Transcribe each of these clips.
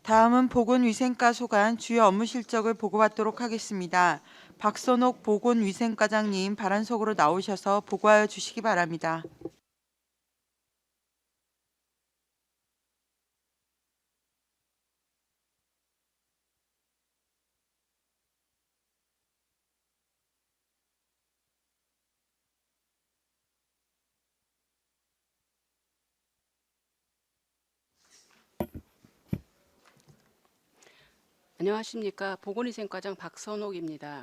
다음은 보건위생과 소관 주요 업무 실적을 보고받도록 하겠습니다. 박선옥 보건위생과장님 발언석으로 나오셔서 보고하여 주시기 바랍니다. 안녕하십니까. 보건위생과장 박선옥입니다.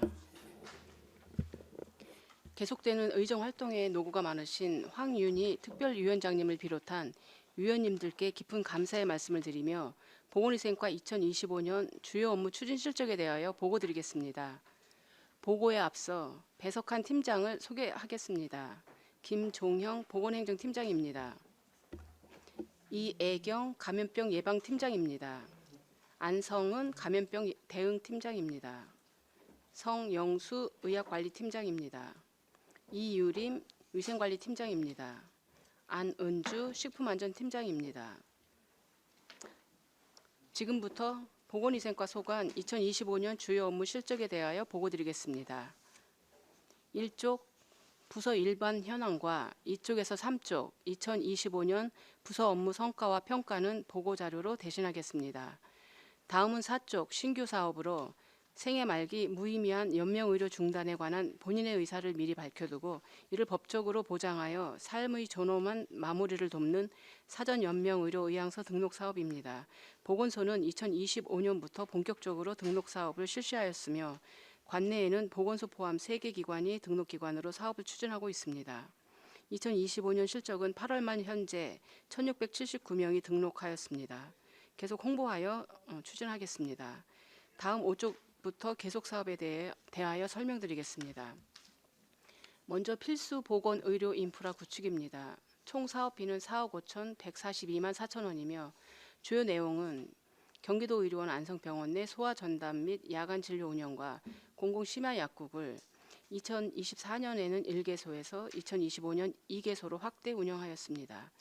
계속되는 의정활동에 노고가 많으신 황윤희 특별위원장님을 비롯한 위원님들께 깊은 감사의 말씀을 드리며 보건위생과 2025년 주요 업무 추진 실적에 대하여 보고드리겠습니다. 보고에 앞서 배석한 팀장을 소개하겠습니다. 김종형 보건행정팀장입니다. 이애경 감염병 예방팀장입니다. 안성은 감염병 대응팀장입니다. 성영수 의학관리팀장입니다. 이유림 위생관리팀장입니다. 안은주 식품안전팀장입니다. 지금부터 보건위생과 소관 2025년 주요 업무 실적에 대하여 보고드리겠습니다. 1쪽 부서 일반 현황과 2쪽에서 3쪽 2025년 부서 업무 성과와 평가는 보고자료로 대신하겠습니다. 다음은 4쪽 신규 사업으로 생애 말기 무의미한 연명의료 중단에 관한 본인의 의사를 미리 밝혀두고 이를 법적으로 보장하여 삶의 존엄한 마무리를 돕는 사전 연명의료 의향서 등록 사업입니다. 보건소는 2025년부터 본격적으로 등록 사업을 실시하였으며 관내에는 보건소 포함 3개 기관이 등록기관으로 사업을 추진하고 있습니다. 2025년 실적은 8월 말 현재 1679명이 등록하였습니다. 계속 홍보하여 추진하겠습니다. 다음 5쪽부터 계속 사업에 대하여 설명드리겠습니다. 먼저 필수 보건 의료 인프라 구축입니다. 총 사업비는 4억 5,142만 4천 원이며 주요 내용은 경기도 의료원 안성병원 내 소아 전담 및 야간 진료 운영과 공공심야 약국을 2024년에는 1개소에서 2025년 2개소로 확대 운영하였습니다.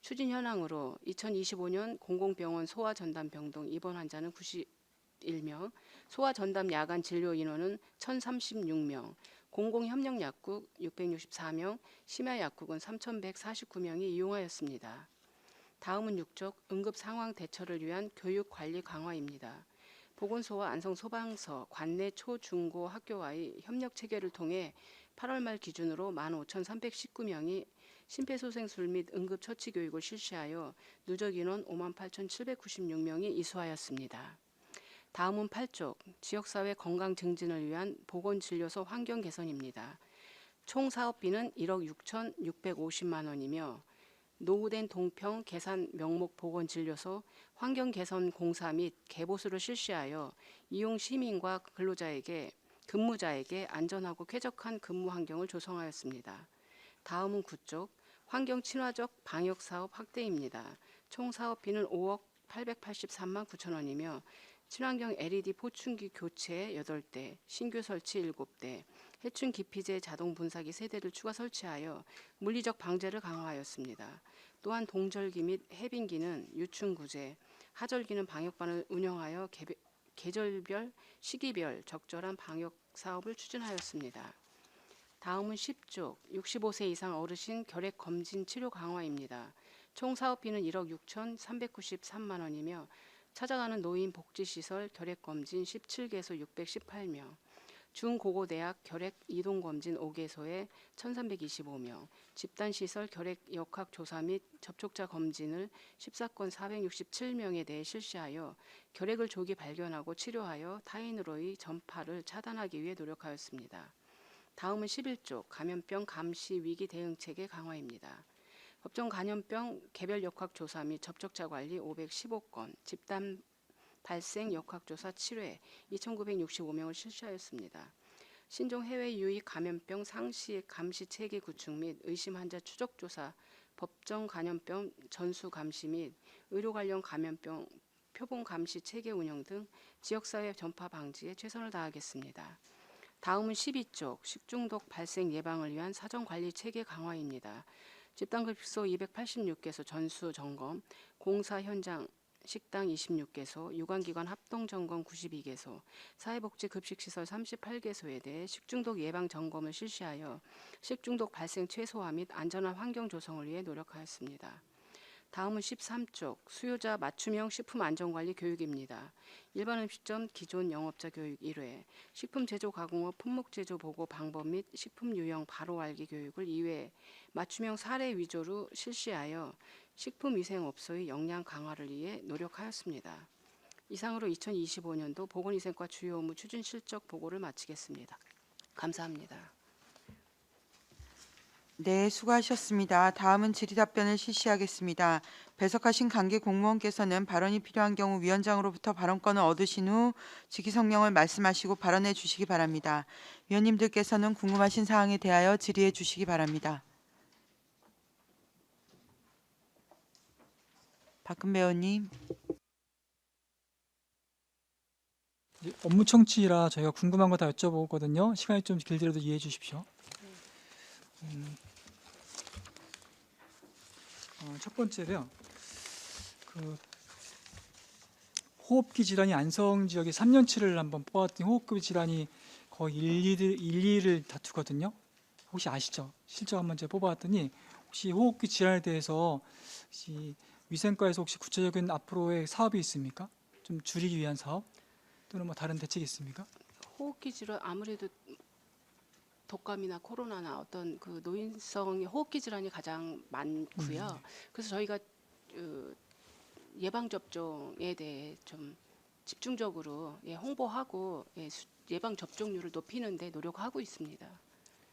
추진 현황으로 2025년 공공병원 소아 전담 병동 입원 환자는 91명, 소아 전담 야간 진료 인원은 1,036명, 공공협력약국 664명, 심야약국은 3,149명이 이용하였습니다. 다음은 6쪽 응급 상황 대처를 위한 교육 관리 강화입니다. 보건소와 안성소방서, 관내 초, 중고 학교와의 협력 체계를 통해 8월 말 기준으로 15,319명이 심폐소생술 및 응급처치 교육을 실시하여 누적 인원 58,796명이 이수하였습니다. 다음은 8쪽 지역사회 건강 증진을 위한 보건진료소 환경 개선입니다. 총 사업비는 1억 6,650만 원이며 노후된 동평 계산 명목 보건진료소 환경 개선 공사 및 개보수를 실시하여 이용 시민과 근무자에게 안전하고 쾌적한 근무 환경을 조성하였습니다. 다음은 9쪽 환경 친화적 방역 사업 확대입니다. 총 사업비는 5억 883만 9천 원이며 친환경 LED 포충기 교체 8대, 신규 설치 7대, 해충 기피제 자동 분사기 3대를 추가 설치하여 물리적 방제를 강화하였습니다. 또한 동절기 및 해빙기는 유충구제, 하절기는 방역반을 운영하여 계절별, 시기별 적절한 방역 사업을 추진하였습니다. 다음은 10쪽 65세 이상 어르신 결핵 검진 치료 강화입니다. 총 사업비는 1억 6,393만 원이며 찾아가는 노인 복지시설 결핵검진 17개소 618명, 중고고대학 결핵 이동검진 5개소에 1,325명, 집단시설 결핵 역학조사 및 접촉자 검진을 14건 467명에 대해 실시하여 결핵을 조기 발견하고 치료하여 타인으로의 전파를 차단하기 위해 노력하였습니다. 다음은 11쪽 감염병 감시 위기 대응체계 강화입니다. 법정 감염병 개별 역학조사 및 접촉자 관리 515건, 집단 발생 역학조사 7회 2,965명을 실시하였습니다. 신종 해외 유입 감염병 상시 감시 체계 구축 및 의심 환자 추적 조사, 법정 감염병 전수 감시 및 의료 관련 감염병 표본 감시 체계 운영 등 지역사회 전파 방지에 최선을 다하겠습니다. 다음은 12쪽 식중독 발생 예방을 위한 사전관리 체계 강화입니다. 집단급식소 286개소 전수 점검, 공사 현장 식당 26개소, 유관기관 합동점검 92개소, 사회복지급식시설 38개소에 대해 식중독 예방 점검을 실시하여 식중독 발생 최소화 및 안전한 환경 조성을 위해 노력하였습니다. 다음은 13쪽 수요자 맞춤형 식품 안전관리 교육입니다. 일반 음식점 기존 영업자 교육 1회, 식품 제조 가공업 품목 제조 보고 방법 및 식품 유형 바로 알기 교육을 2회, 맞춤형 사례 위주로 실시하여 식품위생업소의 역량 강화를 위해 노력하였습니다. 이상으로 2025년도 보건위생과 주요 업무 추진 실적 보고를 마치겠습니다. 감사합니다. 네, 수고하셨습니다. 다음은 질의답변을 실시하겠습니다. 배석하신 관계 공무원께서는 발언이 필요한 경우 위원장으로부터 발언권을 얻으신 후 직위성명을 말씀하시고 발언해 주시기 바랍니다. 위원님들께서는 궁금하신 사항에 대하여 질의해 주시기 바랍니다. 박근배 의원님. 업무 청취라 저희가 궁금한 거 다 여쭤보거든요. 시간이 좀 길더라도 이해해 주십시오. 첫 번째로요. 그 호흡기 질환이 안성 지역에 3년치를 한번 뽑았더니 호흡기 질환이 거의 1, 2를 다투거든요. 혹시 아시죠? 실적 한번 제가 뽑아봤더니 혹시 호흡기 질환에 대해서 혹시 위생과에서 혹시 구체적인 앞으로의 사업이 있습니까? 좀 줄이기 위한 사업 또는 뭐 다른 대책이 있습니까? 호흡기 질환 아무래도 독감이나 코로나나 어떤 그 노인성의 호흡기 질환이 가장 많고요. 그래서 저희가 예방 접종에 대해 좀 집중적으로 홍보하고 예방 접종률을 높이는 데 노력하고 있습니다.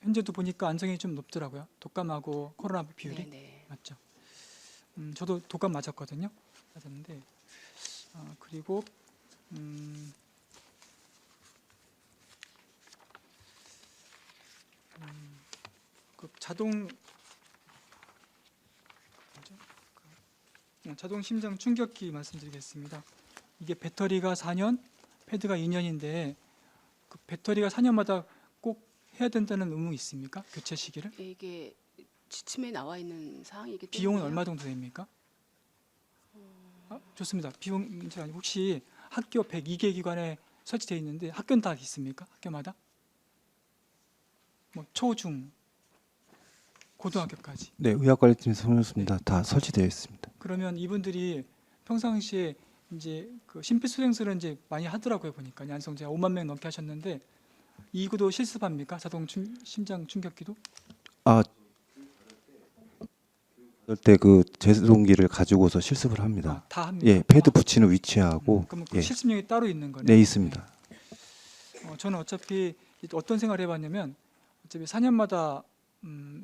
현재도 보니까 안성이 좀 높더라고요. 독감하고 코로나 비율이. 네네. 맞죠? 저도 독감 맞았거든요. 맞았는데 그리고 그 자동 심장 충격기 말씀드리겠습니다. 이게 배터리가 4년, 패드가 2년인데 그 배터리가 4년마다 꼭 해야 된다는 의무가 있습니까? 교체 시기를? 이게 지침에 나와 있는 사항이기 때문에 비용은 얼마 정도 됩니까? 좋습니다. 비용 문제가 아니고 혹시 학교 102개 기관에 설치되어 있는데 학교는 다 있습니까? 학교마다? 뭐 초, 중, 고등학교까지. 네, 의학관리팀에서 설명했습니다. 다 설치되어 있습니다. 그러면 이분들이 평상시에 이제 그 심폐소생술은 이제 많이 하더라고요. 보니까 안성 제가 5만 명 넘게 하셨는데 이구도 실습합니까? 심장 충격기도? 그럴 때 그 제동기를 가지고서 실습을 합니다. 다 합니까? 예, 패드 붙이는 위치하고 그럼 그 예, 실습용이 따로 있는 거네요. 네 있습니다. 저는 어차피 어떤 생각을 해봤냐면 어차피 4년마다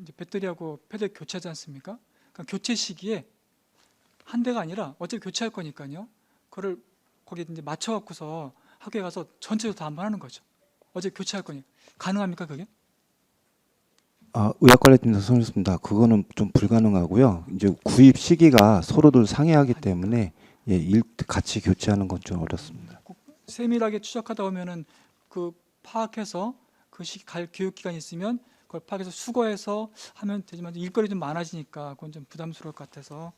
이제 배터리하고 패드 교체하지 않습니까? 그러니까 교체 시기에 한 대가 아니라 어차피 교체할 거니까요. 그걸 거기 이제 맞춰갖고서 학교에 가서 전체로 다 한번 하는 거죠. 어차피 교체할 거니까 가능합니까 그게? 의학관리팀에서 설명했습니다. 그거는 좀 불가능하고요. 이제 구입 시기가 서로들 상이하기 때문에 예, 같이 교체하는 건 좀 어렵습니다. 꼭 세밀하게 추적하다 보면은 그 파악해서 그 시기 갈 교육 기간이 있으면 그걸 파악해서 수거해서 하면 되지만 일거리 좀 많아지니까 그건 좀 부담스러울 것 같아서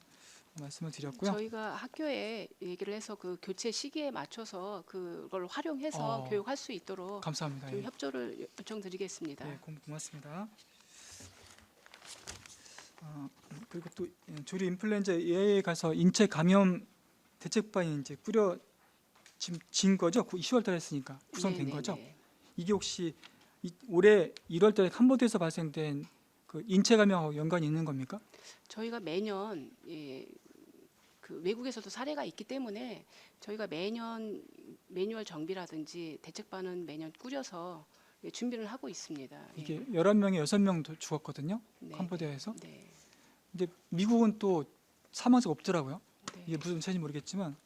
말씀을 드렸고요. 저희가 학교에 얘기를 해서 그 교체 시기에 맞춰서 그걸 활용해서 교육할 수 있도록 감사합니다. 좀 예. 협조를 요청드리겠습니다. 네, 고맙습니다. 그리고 또 조류 인플루엔자 A에 가서 인체 감염 대책반이 이제 진 거죠? 10월달에 했으니까 구성된 네네네. 거죠? 이게 혹시 올해 1월달에 캄보디아에서 발생된 그 인체 감염하고 연관이 있는 겁니까? 저희가 매년 그 외국에서도 사례가 있기 때문에 저희가 매년 매뉴얼 정비라든지 대책반은 매년 꾸려서 준비를 하고 있습니다. 이게 11명에 6명 죽었거든요. 네. 캄보디아에서. 네. 근데 미국은 또 사망자가 없더라고요. 네. 이게 무슨 문제인지 모르겠지만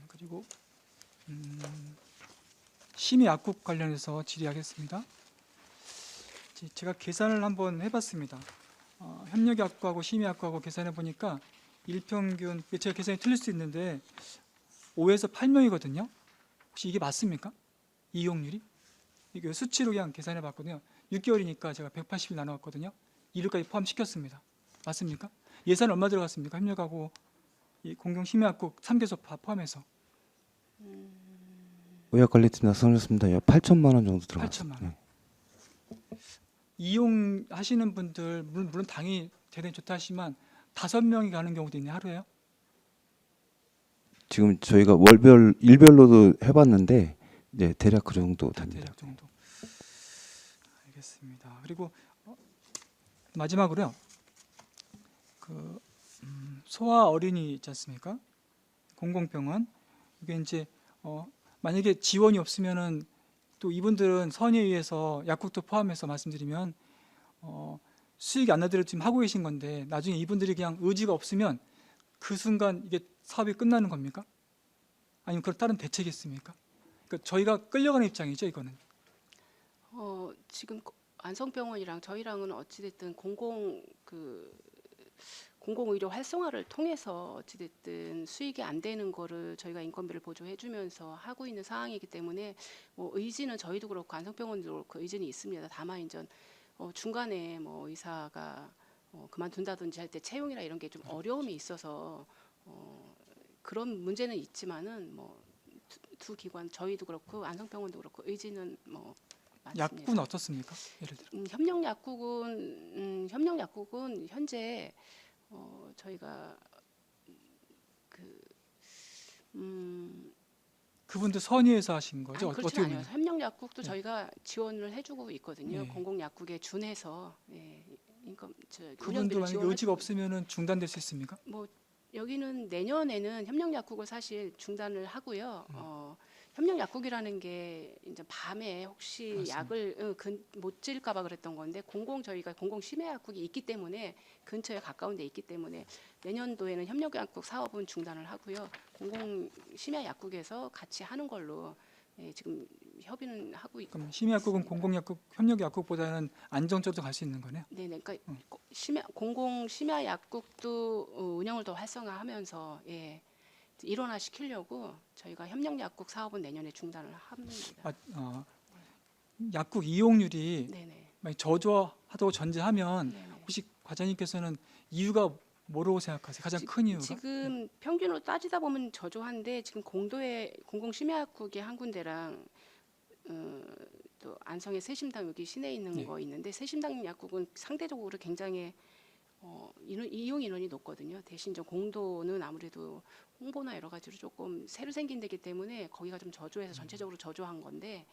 그리고 심의 약국 관련해서 질의하겠습니다. 제가 계산을 한번 해봤습니다. 협력약국하고 심의약국하고 계산해 보니까 일평균 제가 계산이 틀릴 수 있는데 5에서 8명이거든요. 혹시 이게 맞습니까? 이용률이? 이게 수치로 그냥 계산해 봤거든요. 6개월이니까 제가 180일 나눠왔거든요. 이류까지 포함시켰습니다. 맞습니까? 예산 얼마 들어갔습니까? 협력하고 이 공공심야국 3개소 포함해서 의학관리팀장 성jus습니다. 8천만 원 정도 8천만 들어갔습니다. 원. 이용하시는 분들 물론 당이 대단히 좋다 하시지만 5명이 가는 경우도 있네 하루에요? 지금 저희가 월별 일별로도 해봤는데 이제 대략 그 정도 됩니다. 대략 정도. 알겠습니다. 그리고 마지막으로요. 그 소아 어린이 있지 않습니까? 공공병원 이게 이제 만약에 지원이 없으면은 또 이분들은 선의에 의해서 약국도 포함해서 말씀드리면 수익이 안 나더라도 지금 하고 계신 건데 나중에 이분들이 그냥 의지가 없으면 그 순간 이게 사업이 끝나는 겁니까? 아니면 그런 다른 대책이 있습니까? 그러니까 저희가 끌려가는 입장이죠, 이거는. 지금 안성병원이랑 저희랑은 어찌됐든 공공의료 활성화를 통해서 어찌됐든 수익이 안 되는 거를 저희가 인건비를 보조해주면서 하고 있는 상황이기 때문에 뭐 의지는 저희도 그렇고 안성병원도 그렇고 의지는 있습니다. 다만 이제 중간에 뭐 의사가 그만둔다든지 할 때 채용이나 이런 게 좀 어려움이 있어서 그런 문제는 있지만은 뭐 두 기관 저희도 그렇고 안성병원도 그렇고 의지는 뭐 많습니다. 약국은 어떻습니까? 예를 들어. 협력약국은 현재 저희가 그분들 선의에서 하신 거죠? 그렇지 어떻게 않아요. 보면. 협력약국도 네. 저희가 지원을 해주고 있거든요. 네. 공공약국에 준해서 그분도 만약에 의지가 없으면은 중단될 수 있습니까? 뭐 여기는 내년에는 협력약국을 사실 중단을 하고요. 협력약국이라는 게 이제 밤에 혹시 맞습니다. 약을 못 질까봐 그랬던 건데 저희가 공공심야약국이 있기 때문에 근처에 가까운 데 있기 때문에 내년도에는 협력약국 사업은 중단을 하고요. 공공심야약국에서 같이 하는 걸로 지금 협의는 하고 있고. 그럼 심야약국은 공공약국, 협력약국보다는 안정적으로 갈 수 있는 거네요. 네네. 그러니까 공공심야약국도 운영을 더 활성화하면서 일원화시키려고 저희가 협력약국 사업은 내년에 중단을 합니다. 약국 이용률이 네네. 만약 저조하다고 전제하면 네네. 혹시 과장님께서는 이유가 뭐라고 생각하세요? 가장 큰 이유가? 지금 평균으로 따지다 보면 저조한데 지금 공공심야약국이 한 군데랑 또 안성의 새심당 여기 시내에 있는 네. 거 있는데 새심당 약국은 상대적으로 굉장히 이용 인원이 높거든요. 대신 저 공도는 아무래도 홍보나 여러 가지로 조금 새로 생긴 데기 때문에 거기가 좀 저조해서 전체적으로 저조한 건데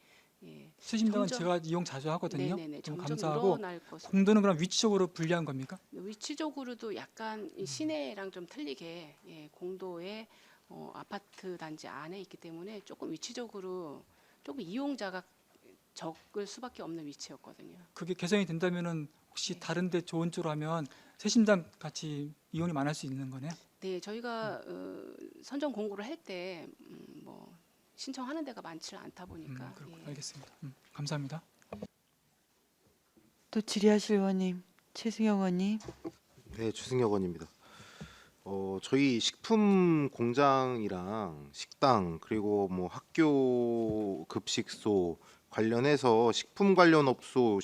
새심당은 점점- 제가 이용 자주 하거든요. 네네네. 너무 점점 감사하고 늘어날 것으로. 공도는 그럼 위치적으로 불리한 겁니까? 위치적으로도 약간 이 시내랑 좀 틀리게 공도의 아파트 단지 안에 있기 때문에 조금 위치적으로 조금 이용자가 적을 수밖에 없는 위치였거든요. 그게 개선이 된다면은 혹시 네. 다른데 좋은 쪽으로 하면 새심당 같이 이용이 많을 수 있는 거네요. 네, 저희가 선정 공고를 할 때 뭐 신청하는 데가 많지 않다 보니까. 그렇군요. 알겠습니다. 감사합니다. 또 질의하실 의원님, 최승영 의원님. 네, 주승혁 의원입니다. 저희 식품 공장이랑 식당 그리고 뭐 학교 급식소 관련해서 식품 관련 업소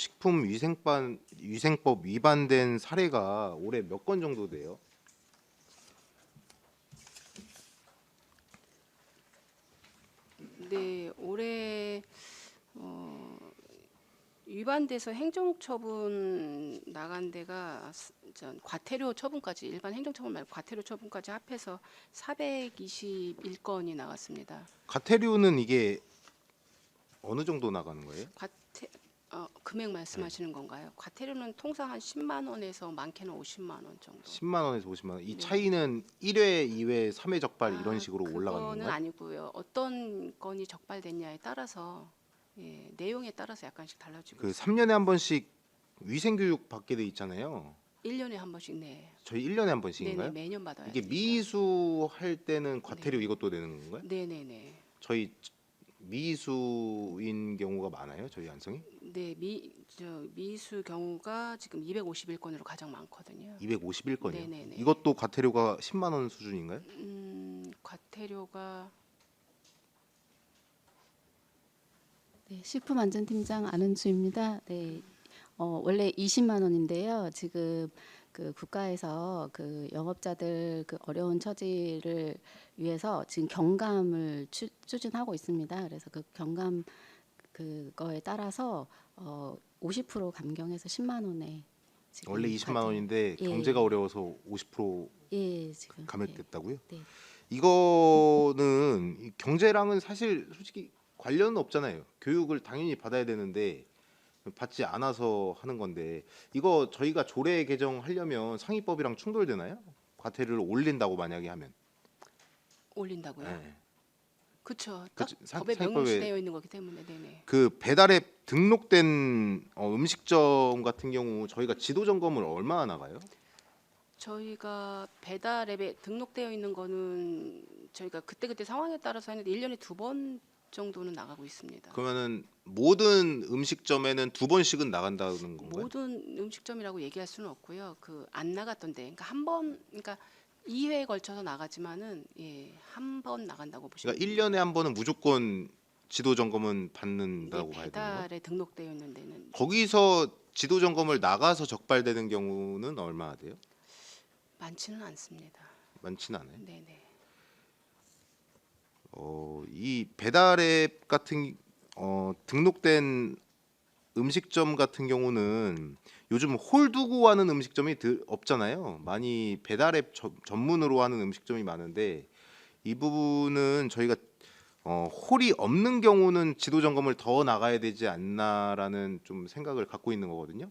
위생법 위반된 사례가 올해 몇 건 정도 돼요? 네, 올해 위반돼서 행정처분 나간 데가 과태료 처분까지 일반 행정처분 말고 과태료 처분까지 합해서 421건이 나왔습니다. 과태료는 이게 어느 정도 나가는 거예요? 금액 말씀하시는 건가요? 과태료는 통상 한 10만 원에서 많게는 50만 원 정도. 10만 원에서 50만 원. 이 네. 차이는 1회, 2회, 3회 적발 이런 식으로 올라가는 그거는 건가요? 아니고요. 어떤 건이 적발됐냐에 따라서 내용에 따라서 약간씩 달라지고 그 있어요. 3년에 한 번씩 위생 교육 받게 돼 있잖아요. 1년에 한 번씩 네. 저희 1년에 한 번씩인가요? 네네, 매년 받아야 이게 되니까. 미수 할 때는 과태료 이것도 내는 건가요? 네네네. 저희 미수인 경우가 많아요. 저희 안성이 네, 미수 경우가 지금 251건으로 가장 많거든요. 251건이요. 네네네. 이것도 과태료가 10만 원 수준인가요? 과태료가 네, 식품안전팀장 안은주입니다. 네, 원래 20만 원인데요. 지금 그 국가에서 그 영업자들 그 어려운 처지를 위해서 지금 경감을 추진하고 있습니다. 그래서 그 경감 그거에 따라서 50% 감경해서 10만 원에 지금 원래 20만 원인데 예. 경제가 어려워서 50% 예, 지금 감액됐다고요? 네. 이거는 이 경제랑은 사실 솔직히 관련은 없잖아요. 교육을 당연히 받아야 되는데 받지 않아서 하는 건데 이거 저희가 조례 개정하려면 상위법이랑 충돌되나요? 과태료를 올린다고 만약에 하면. 올린다고요? 네. 그렇죠. 그치, 법에 상위법에 명시되어 있는 거기 때문에 네네. 그 배달앱 등록된 음식점 같은 경우 저희가 지도 점검을 얼마나 나가요? 저희가 배달 앱에 등록되어 있는 거는 저희가 그때그때 상황에 따라서 하는데 1년에 2번 정도는 나가고 있습니다. 그러면은 모든 음식점에는 2번씩은 나간다는 건가요? 모든 음식점이라고 얘기할 수는 없고요. 그 안 나갔던 데, 그러니까 한 번, 그러니까 2회에 걸쳐서 나가지만은 예, 한 번 나간다고 보시면 그러니까 1년에 한 번은 무조건 지도 점검은 네, 받는다고 봐야 되는 거예요? 배달에 등록되어 있는 데는 거기서 지도 점검을 나가서 적발되는 경우는 얼마나 돼요? 많지는 않습니다. 많지는 않아요. 네네. 이 배달앱 같은 등록된 음식점 같은 경우는 요즘 홀 두고 하는 음식점이 없잖아요. 많이 배달앱 전문으로 하는 음식점이 많은데 이 부분은 저희가 홀이 없는 경우는 지도 점검을 더 나가야 되지 않나라는 좀 생각을 갖고 있는 거거든요.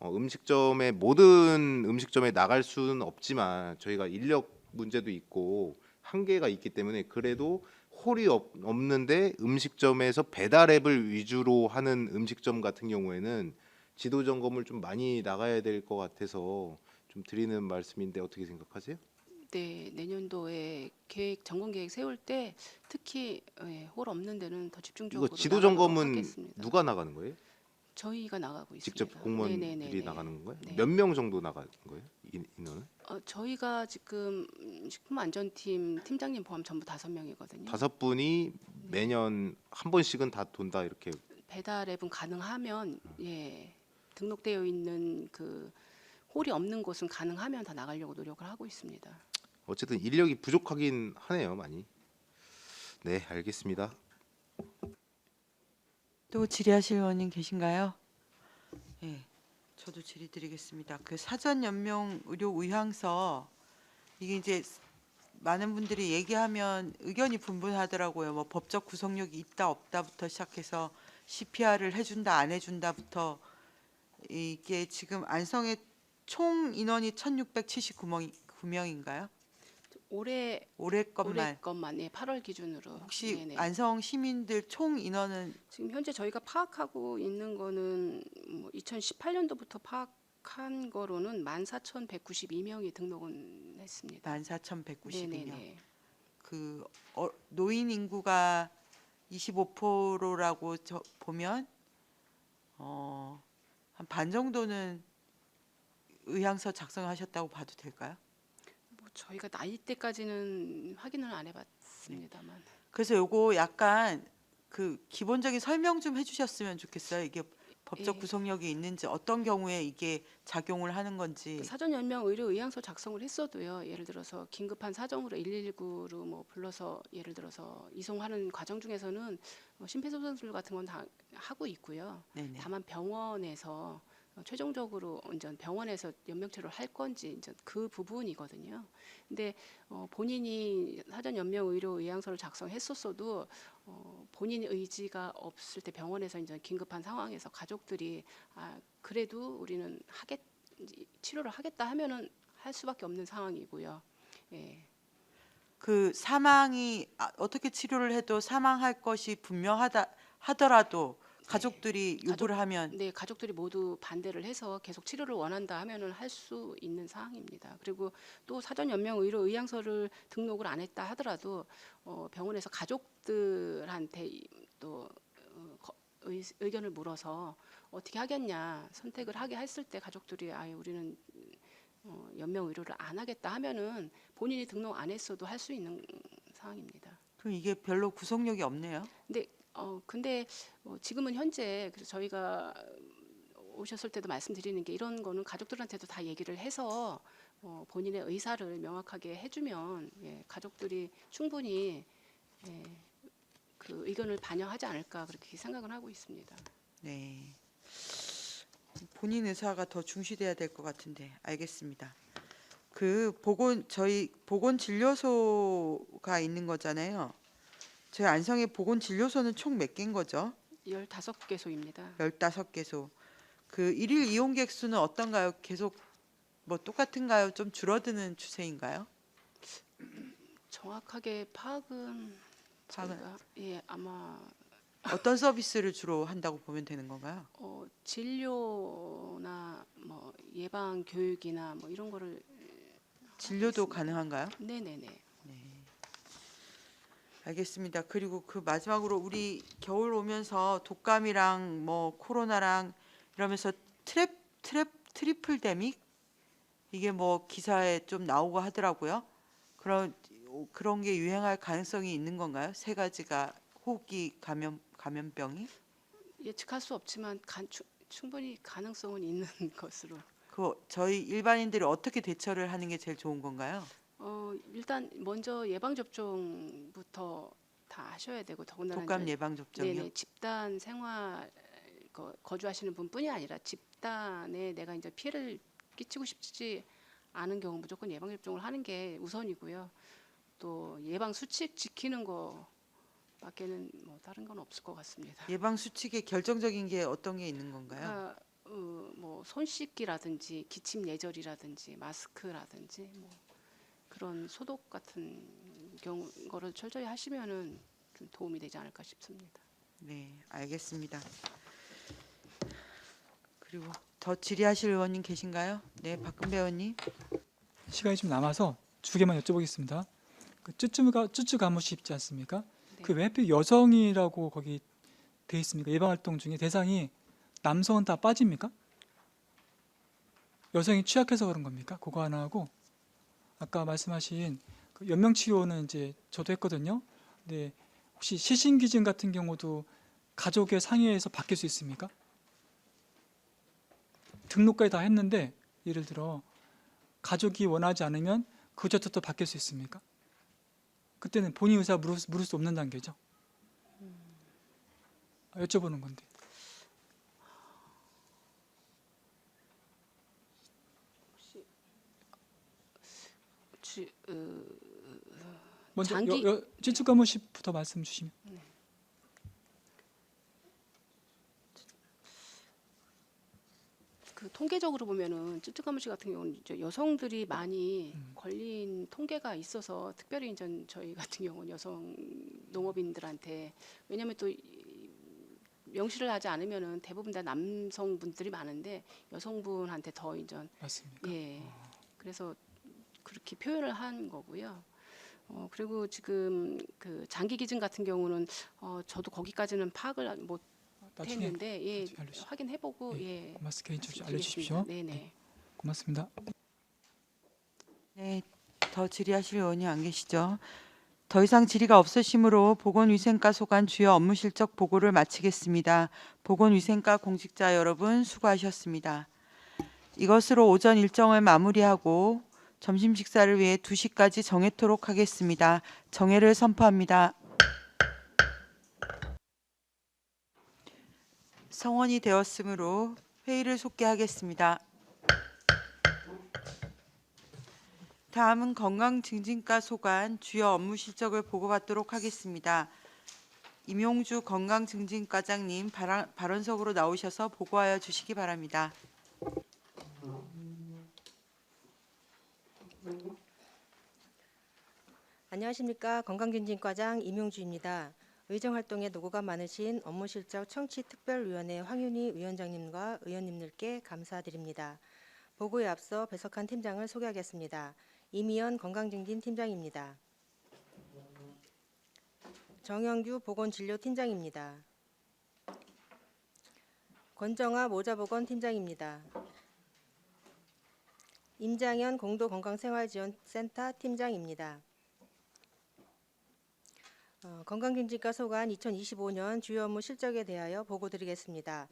음식점에 모든 음식점에 나갈 수는 없지만 저희가 인력 문제도 있고 한계가 있기 때문에 그래도 홀이 없는데 음식점에서 배달 앱을 위주로 하는 음식점 같은 경우에는 지도 점검을 좀 많이 나가야 될 것 같아서 좀 드리는 말씀인데 어떻게 생각하세요? 네, 내년도에 점검 계획 세울 때 특히 예, 홀 없는 데는 더 집중적으로 이거 지도 나가도록 점검은 하겠습니다. 누가 나가는 거예요? 저희가 나가고 있습니다. 직접 공무원들이 네네네네. 나가는 거예요? 네. 몇 명 정도 나가는 거예요? 인원은? 저희가 지금 식품안전팀 팀장님 포함 전부 5명이거든요. 5분이 매년 한 번씩은 다 돈다 이렇게. 배달 앱은 가능하면 예, 등록되어 있는 그 홀이 없는 곳은 가능하면 다 나가려고 노력을 하고 있습니다. 어쨌든 인력이 부족하긴 하네요, 많이. 네, 알겠습니다. 또 질의하실 의원님 계신가요? 예, 저도 질의드리겠습니다. 그 사전 연명 의료 의향서 이게 이제 많은 분들이 얘기하면 의견이 분분하더라고요. 뭐 법적 구속력이 있다 없다부터 시작해서 CPR을 해준다 안 해준다부터 이게 지금 안성의 총 인원이 1,679명인가요? 올해 올해 것만 것만 예, 8월 기준으로 혹시 네네. 안성 시민들 총 인원은 지금 현재 저희가 파악하고 있는 거는 2018년도부터 파악한 거로는 14,192명이 등록은 했습니다. 14,192명. 네네네. 그 노인 인구가 25%라고 보면 한 반 정도는 의향서 작성하셨다고 봐도 될까요? 뭐 저희가 나이대까지는 확인을 안 해봤습니다만 그래서 요거 약간 그 기본적인 설명 좀 해주셨으면 좋겠어요. 이게 법적 예. 구속력이 있는지 어떤 경우에 이게 작용을 하는 건지. 사전 연명 의료 의향서 작성을 했어도요. 예를 들어서 긴급한 사정으로 119로 뭐 불러서 예를 들어서 이송하는 과정 중에서는 심폐소생술 같은 건 다 하고 있고요. 네네. 다만 병원에서 최종적으로 이제 병원에서 연명치료를 할 건지 이제 그 부분이거든요. 근데 본인이 사전 연명 의료 의향서를 작성했었어도 본인 의지가 없을 때 병원에서 이제 긴급한 상황에서 가족들이 그래도 우리는 치료를 하겠다 하면은 할 수밖에 없는 상황이고요. 예. 그 사망이 어떻게 치료를 해도 사망할 것이 분명하다 하더라도 가족들이 요구를 하면 네, 가족들이 모두 반대를 해서 계속 치료를 원한다 하면은 할 수 있는 사항입니다. 그리고 또 사전 연명 의료 의향서를 등록을 안 했다 하더라도 병원에서 가족들한테 또 의견을 물어서 어떻게 하겠냐 선택을 하게 했을 때 가족들이 우리는 연명 의료를 안 하겠다 하면은 본인이 등록 안 했어도 할 수 있는 상황입니다. 그럼 이게 별로 구속력이 없네요. 근데 지금은 현재 그래서 저희가 오셨을 때도 말씀드리는 게 이런 거는 가족들한테도 다 얘기를 해서 본인의 의사를 명확하게 해주면 가족들이 충분히 그 의견을 반영하지 않을까 그렇게 생각을 하고 있습니다. 네. 본인 의사가 더 중시돼야 될 것 같은데 알겠습니다. 그 저희 보건진료소가 있는 거잖아요. 저희 안성의 보건진료소는 총 몇 개인 거죠? 15개소입니다. 15개소. 그 일일 이용객 수는 어떤가요? 계속 뭐 똑같은가요? 좀 줄어드는 추세인가요? 정확하게 파악은 저희가 아마 어떤 서비스를 주로 한다고 보면 되는 건가요? 진료나 뭐 예방 교육이나 뭐 이런 거를 진료도 있습니다. 가능한가요? 네네네. 알겠습니다. 그리고 그 마지막으로 우리 겨울 오면서 독감이랑 뭐 코로나랑 이러면서 트리플데믹 이게 뭐 기사에 좀 나오고 하더라고요. 그런 게 유행할 가능성이 있는 건가요? 세 가지가 호흡기 감염병이? 예측할 수 없지만 충분히 가능성은 있는 것으로. 그 저희 일반인들이 어떻게 대처를 하는 게 제일 좋은 건가요? 일단 먼저 예방 접종부터 다 하셔야 되고 더군다나 독감 이제 예방 접종이요? 네네 집단 생활 거주하시는 분뿐이 아니라 집단에 내가 이제 피해를 끼치고 싶지 않은 경우 무조건 예방 접종을 하는 게 우선이고요. 또 예방 수칙 지키는 거밖에는 뭐 다른 건 없을 것 같습니다. 예방 수칙에 결정적인 게 어떤 게 있는 건가요? 뭐 손 씻기라든지 기침 예절이라든지 마스크라든지 뭐 그런 소독 같은 거를 철저히 하시면은 좀 도움이 되지 않을까 싶습니다. 네, 알겠습니다. 그리고 더 질의하실 의원님 계신가요? 네, 박근배 의원님. 시간이 좀 남아서 두 개만 여쭤보겠습니다. 그 쭈쭈 가무시 있지 않습니까? 네. 그 왜 하필 여성이라고 거기 돼 있습니까? 예방 활동 중에 대상이 남성은 다 빠집니까? 여성이 취약해서 그런 겁니까? 그거 하나 하고 아까 말씀하신 그 연명 치료는 이제 저도 했거든요. 근데 혹시 시신 기증 같은 경우도 가족의 상의에서 바뀔 수 있습니까? 등록까지 다 했는데 예를 들어 가족이 원하지 않으면 그저부터 바뀔 수 있습니까? 그때는 본인 의사 물을 수 없는 단계죠. 여쭤보는 건데. 먼저 찌쭈가무시부터 말씀 주시면. 그 통계적으로 보면은 쭈쭈가무시 같은 경우는 이제 여성들이 많이 걸린 통계가 있어서 특별히 이제 저희 같은 경우는 여성 농업인들한테 왜냐하면 또 명시를 하지 않으면은 대부분 다 남성분들이 많은데 여성분한테 더 이제 맞습니까? 그래서 그렇게 표현을 한 거고요. 그리고 지금 그 장기 기증 같은 경우는 저도 거기까지는 파악을 못 나중에 했는데 알려주십시오. 확인해보고 고맙습니다. 개인적으로 말씀드리겠습니다. 알려주십시오. 네네. 고맙습니다. 네, 더 질의하실 의원이 안 계시죠? 더 이상 질의가 없으시므로 보건위생과 소관 주요 업무 실적 보고를 마치겠습니다. 보건위생과 공직자 여러분 수고하셨습니다. 이것으로 오전 일정을 마무리하고 점심 식사를 위해 2시까지 정회토록 하겠습니다. 정회를 선포합니다. 성원이 되었으므로 회의를 속개하겠습니다. 다음은 건강증진과 소관 주요 업무 실적을 보고받도록 하겠습니다. 임용주 건강증진과장님 발언석으로 나오셔서 보고하여 주시기 바랍니다. 안녕하십니까. 건강증진과장 임용주입니다. 의정활동에 노고가 많으신 업무실적 청취특별위원회 황윤희 위원장님과 의원님들께 감사드립니다. 보고에 앞서 배석한 팀장을 소개하겠습니다. 이미연 건강증진팀장입니다. 정영규 보건진료팀장입니다. 권정아 모자보건팀장입니다. 임장현 공도건강생활지원센터 팀장입니다. 건강증진과 소관 2025년 주요 업무 실적에 대하여 보고드리겠습니다.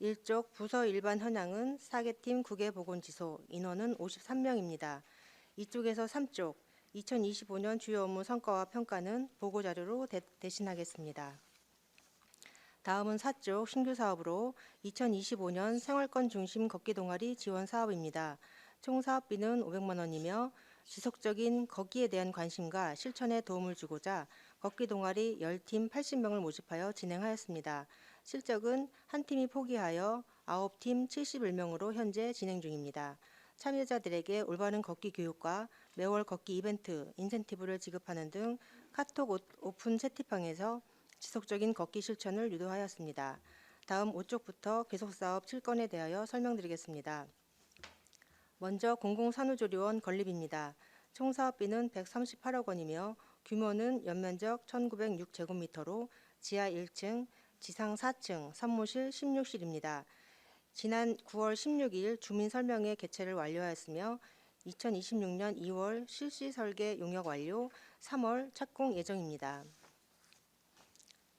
1쪽 부서 일반 현황은 4개 팀 9개 보건지소, 인원은 53명입니다. 2쪽에서 3쪽 2025년 주요 업무 성과와 평가는 보고자료로 대신하겠습니다. 다음은 4쪽 신규 사업으로 2025년 생활권 중심 걷기 동아리 지원 사업입니다. 총 사업비는 500만 원이며 지속적인 걷기에 대한 관심과 실천에 도움을 주고자 걷기 동아리 10팀 80명을 모집하여 진행하였습니다. 실적은 한 팀이 포기하여 9팀 71명으로 현재 진행 중입니다. 참여자들에게 올바른 걷기 교육과 매월 걷기 이벤트, 인센티브를 지급하는 등 카톡 오픈 채팅방에서 지속적인 걷기 실천을 유도하였습니다. 다음 5쪽부터 계속사업 7건에 대하여 설명드리겠습니다. 먼저 공공산후조리원 건립입니다. 총 사업비는 138억 원이며 규모는 연면적 1906제곱미터로 지하 1층, 지상 4층, 산모실 16실입니다. 지난 9월 16일 주민설명회 개최를 완료하였으며 2026년 2월 실시 설계 용역 완료, 3월 착공 예정입니다.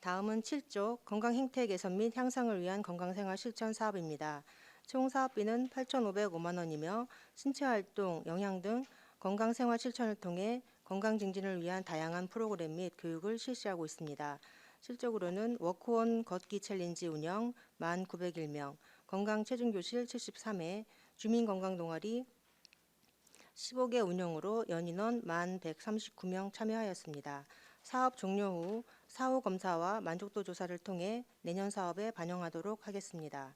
다음은 7쪽 건강행태 개선 및 향상을 위한 건강생활 실천 사업입니다. 총 사업비는 8,505만 원이며 신체활동, 영양 등 건강생활 실천을 통해 건강증진을 위한 다양한 프로그램 및 교육을 실시하고 있습니다. 실적으로는 워크온 걷기 챌린지 운영 1,901명, 건강체중교실 73회, 주민건강동아리 15개 운영으로 연인원 1,139명 참여하였습니다. 사업 종료 후 사후 검사와 만족도 조사를 통해 내년 사업에 반영하도록 하겠습니다.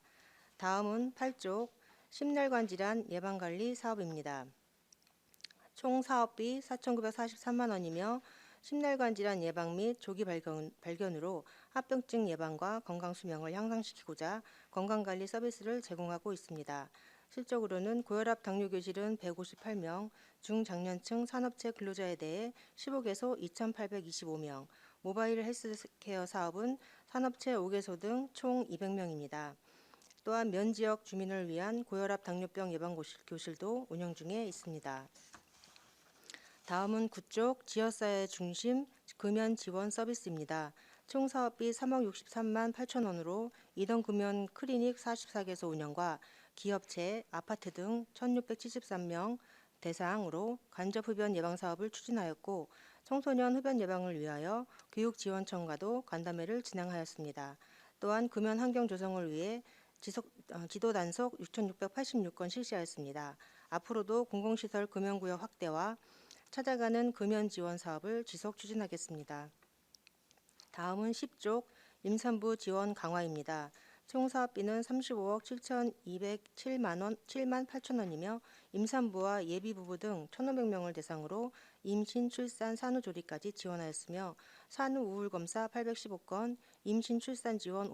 다음은 8쪽 심혈관 질환 예방관리 사업입니다. 총 사업비 4,943만 원이며 심혈관 질환 예방 및 조기 발견으로 합병증 예방과 건강 수명을 향상시키고자 건강관리 서비스를 제공하고 있습니다. 실적으로는 고혈압 당뇨교실은 158명, 중장년층 산업체 근로자에 대해 15개소 2,825명, 모바일 헬스케어 사업은 산업체 5개소 등 총 200명입니다. 또한 면 지역 주민을 위한 고혈압 당뇨병 예방교실도 운영 중에 있습니다. 다음은 9쪽 지역사회 중심 금연 지원 서비스입니다. 총 사업비 3억 63만 8천 원으로 이동 금연 클리닉 44개소 운영과 기업체, 아파트 등 1,673명 대상으로 간접 흡연 예방 사업을 추진하였고 청소년 흡연 예방을 위하여 교육 지원청과도 간담회를 진행하였습니다. 또한 금연 환경 조성을 위해 지도 단속 6,686건 실시하였습니다. 앞으로도 공공시설 금연구역 확대와 찾아가는 금연 지원 사업을 지속 추진하겠습니다. 다음은 10쪽 임산부 지원 강화입니다. 총 사업비는 35억 7,207만 8천 원이며 임산부와 예비부부 등 1,500명을 대상으로 임신, 출산, 산후조리까지 지원하였으며 산후우울 검사 815건, 임신, 출산 지원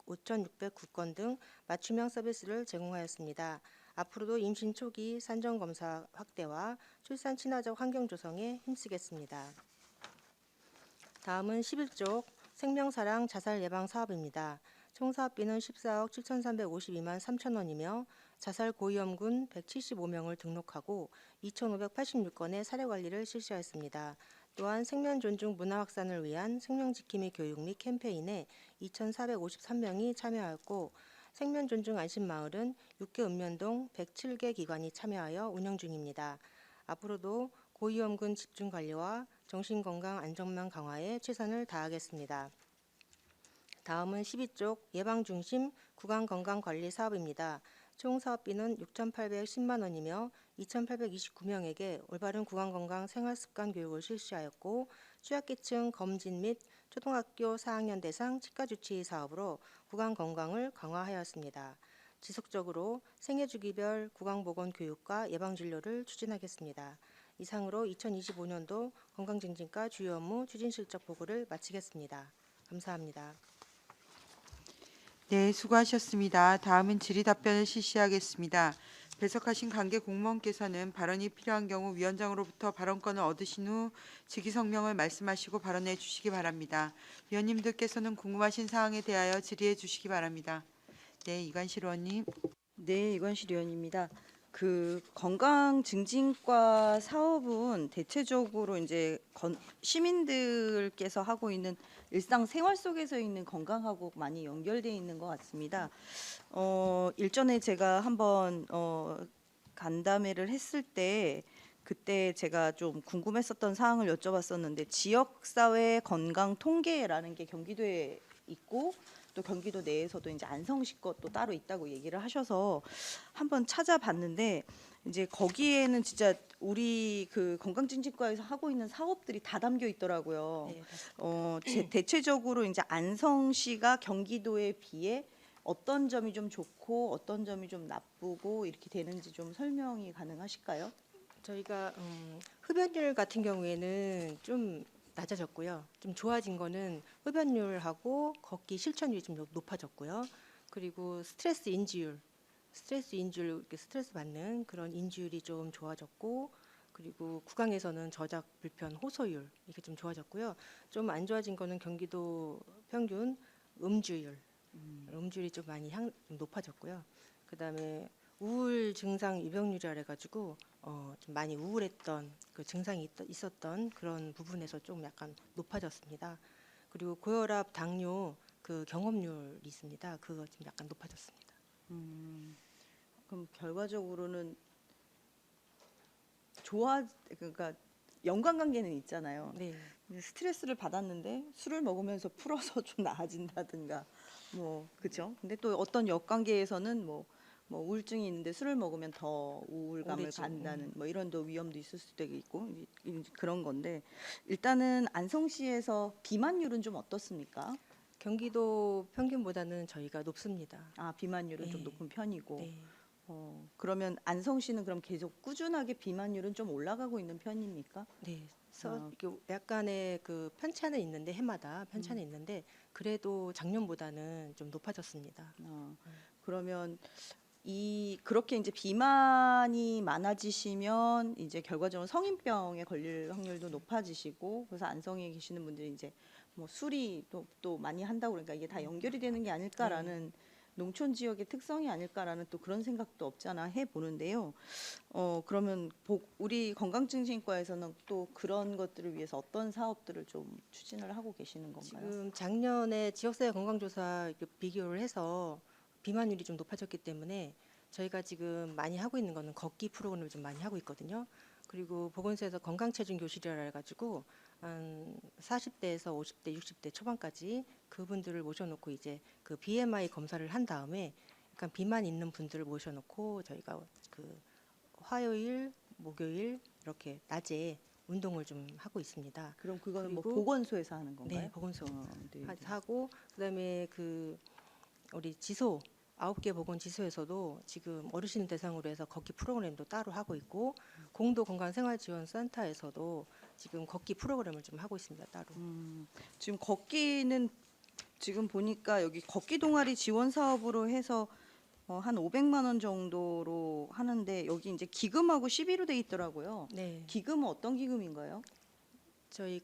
5,609건 등 맞춤형 서비스를 제공하였습니다. 앞으로도 임신 초기 산정 검사 확대와 출산 친화적 환경 조성에 힘쓰겠습니다. 다음은 11쪽 생명사랑 자살 예방 사업입니다. 총 사업비는 14억 7,352만 3천 원이며 자살 고위험군 175명을 등록하고 2,586건의 사례 관리를 실시하였습니다. 또한 생명 존중 문화 확산을 위한 생명 지킴이 교육 및 캠페인에 2,453명이 참여하였고 생명 존중 안심마을은 6개 읍면동 107개 기관이 참여하여 운영 중입니다. 앞으로도 고위험군 집중 관리와 정신건강 안전망 강화에 최선을 다하겠습니다. 다음은 12쪽 예방중심 구강건강관리 사업입니다. 총 사업비는 6,810만 원이며 2,829명에게 올바른 구강건강 생활습관 교육을 실시하였고 취약계층 검진 및 초등학교 4학년 대상 치과주치의 사업으로 구강건강을 강화하였습니다. 지속적으로 생애주기별 구강보건 교육과 예방진료를 추진하겠습니다. 이상으로 2025년도 건강증진과 주요 업무 추진실적 보고를 마치겠습니다. 감사합니다. 네, 수고하셨습니다. 다음은 질의답변을 실시하겠습니다. 배석하신 관계 공무원께서는 발언이 필요한 경우 위원장으로부터 발언권을 얻으신 후 직위성명을 말씀하시고 발언해 주시기 바랍니다. 위원님들께서는 궁금하신 사항에 대하여 질의해 주시기 바랍니다. 네, 이관실 의원님. 네, 이관실 의원입니다. 그 건강 증진과 사업은 대체적으로 이제 시민들께서 하고 있는 일상 생활 속에서 있는 건강하고 많이 연결돼 있는 것 같습니다. 일전에 제가 한번 간담회를 했을 때 그때 제가 좀 궁금했었던 사항을 여쭤봤었는데 지역사회 건강 통계라는 게 경기도에 있고 또 경기도 내에서도 이제 안성시 것도 따로 있다고 얘기를 하셔서 한번 찾아봤는데 이제 거기에는 진짜 우리 그 건강증진과에서 하고 있는 사업들이 다 담겨 있더라고요. 네, 맞습니다. 대체적으로 이제 안성시가 경기도에 비해 어떤 점이 좀 좋고 어떤 점이 좀 나쁘고 이렇게 되는지 좀 설명이 가능하실까요? 저희가 흡연율 같은 경우에는 좀 낮아졌고요. 좀 좋아진 거는 흡연율하고 걷기 실천율이 좀 높아졌고요. 그리고 스트레스 인지율, 이렇게 스트레스 받는 그런 인지율이 좀 좋아졌고, 그리고 구강에서는 저작 불편 호소율 이게 좀 좋아졌고요. 좀 안 좋아진 거는 경기도 평균 음주율, 음주율이 좀 많이 좀 높아졌고요. 그다음에 우울 증상 유병률이라 해가지고 좀 많이 우울했던 그 증상이 있었던 그런 부분에서 좀 약간 높아졌습니다. 그리고 고혈압, 당뇨 그 경험률이 있습니다. 그거 좀 약간 높아졌습니다. 그럼 결과적으로는 그러니까 연관관계는 있잖아요. 네, 근데 스트레스를 받았는데 술을 먹으면서 풀어서 좀 나아진다든가 뭐 그죠? 근데 또 어떤 역관계에서는 뭐 우울증이 있는데 술을 먹으면 더 우울감을 오래지, 간다는 뭐 이런 또 위험도 있을 수도 있고 이제 그런 건데 일단은 안성시에서 비만율은 좀 어떻습니까? 경기도 평균보다는 저희가 높습니다. 아 비만율은 좀 네. 높은 편이고 네, 그러면 안성시는 그럼 계속 꾸준하게 비만율은 좀 올라가고 있는 편입니까? 네. 이렇게 약간의 그 편차는 있는데 해마다 편차는 있는데 그래도 작년보다는 좀 높아졌습니다. 그러면 그렇게 이제 비만이 많아지시면 이제 결과적으로 성인병에 걸릴 확률도 높아지시고 그래서 안성에 계시는 분들이 이제 뭐 술이 또 많이 한다고 그러니까 이게 다 연결이 되는 게 아닐까라는 농촌 지역의 특성이 아닐까라는 또 그런 생각도 없잖아 해 보는데요. 그러면 우리 건강증진과에서는 또 그런 것들을 위해서 어떤 사업들을 좀 추진을 하고 계시는 건가요? 지금 작년에 지역사회 건강조사 비교를 해서 비만율이 좀 높아졌기 때문에 저희가 지금 많이 하고 있는 거는 걷기 프로그램을 좀 많이 하고 있거든요. 그리고 보건소에서 건강체중 교실이라 해가지고 한 40대에서 50대, 60대 초반까지 그분들을 모셔놓고 이제 그 BMI 검사를 한 다음에 약간 비만 있는 분들을 모셔놓고 저희가 그 화요일, 목요일 이렇게 낮에 운동을 좀 하고 있습니다. 그럼 그거는 뭐 그리고- 보건소에서 하는 건가요? 네, 보건소 네. 하고 그다음에 그 우리 지소 9개 보건 지소에서도 지금 어르신 대상으로 해서 걷기 프로그램도 따로 하고 있고 공도 건강생활지원센터에서도 지금 걷기 프로그램을 좀 하고 있습니다. 따로. 지금 걷기는 지금 보니까 여기 걷기 동아리 지원 사업으로 해서 한 500만 원 정도로 하는데 여기 이제 기금하고 시비로 돼 있더라고요. 네, 기금은 어떤 기금인가요? 저희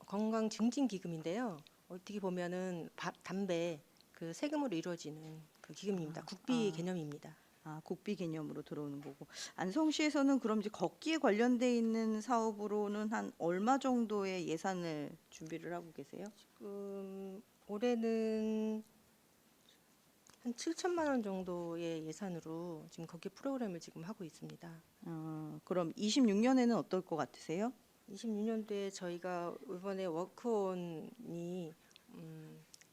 건강증진기금인데요. 어떻게 보면은 담배 그 세금으로 이루어지는 그 기금입니다. 국비 개념입니다. 국비 개념으로 들어오는 거고 안성시에서는 그럼 이제 걷기에 관련돼 있는 사업으로는 한 얼마 정도의 예산을 준비를 하고 계세요? 올해는 한 7천만 원 정도의 예산으로 지금 걷기 프로그램을 지금 하고 있습니다. 그럼 26년에는 어떨 것 같으세요? 26년도에 저희가 이번에 워크온이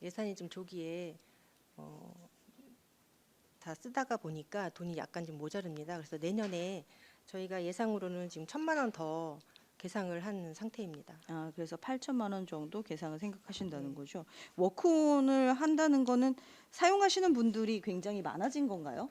예산이 좀 조기에 다 쓰다가 보니까 돈이 약간 좀 모자릅니다. 그래서 내년에 저희가 예상으로는 지금 1,000만 원 더 계상을 한 상태입니다. 그래서 8천만 원 정도 계상을 생각하신다는 거죠. 워크온을 한다는 거는 사용하시는 분들이 굉장히 많아진 건가요?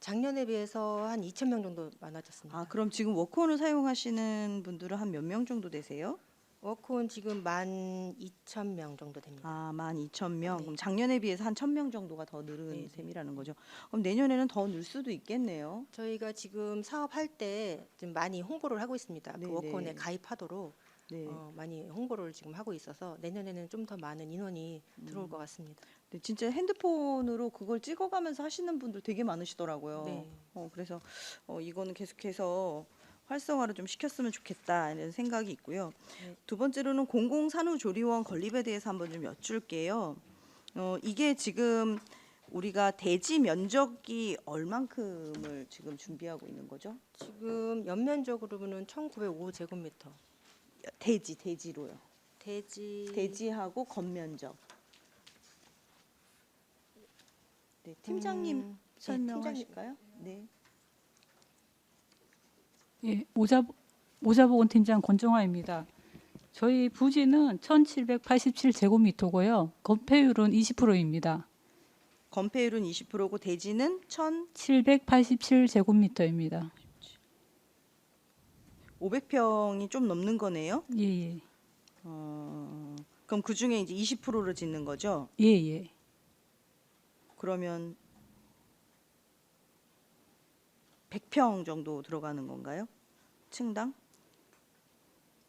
작년에 비해서 한 2,000명 정도 많아졌습니다. 그럼 지금 워크온을 사용하시는 분들은 한 몇 명 정도 되세요? 워크온 지금 12,000명 정도 됩니다. 12,000명. 네. 그럼 작년에 비해서 한 1,000명 정도가 더 늘은 네, 네. 셈이라는 거죠. 그럼 내년에는 더 늘 수도 있겠네요. 저희가 지금 사업할 때 좀 많이 홍보를 하고 있습니다. 네, 그 워크온에 네. 가입하도록 네. 많이 홍보를 지금 하고 있어서 내년에는 좀 더 많은 인원이 들어올 것 같습니다. 네, 진짜 핸드폰으로 그걸 찍어가면서 하시는 분들 되게 많으시더라고요. 네. 그래서 이거는 계속해서 활성화를 좀 시켰으면 좋겠다 이런 생각이 있고요. 네. 두 번째로는 공공산후조리원 건립에 대해서 한번 좀 여쭐게요. 이게 지금 우리가 대지 면적이 얼만큼을 지금 준비하고 있는 거죠? 지금 연면적으로는 1905제곱미터. 대지로요. 대지하고 건면적. 네, 팀장님 설명하실까요? 네. 예, 모자보건 권정화입니다. 저희 부지는 1787제곱미터고요. 건폐율은 20%입니다. 건폐율은 20%고 대지는 787제곱미터입니다. 1,500평이 좀 넘는 거네요. 예, 예. 그럼 그 중에 이제 20%를 짓는 거죠? 예, 예. 그러면 100평 정도 들어가는 건가요? 층당?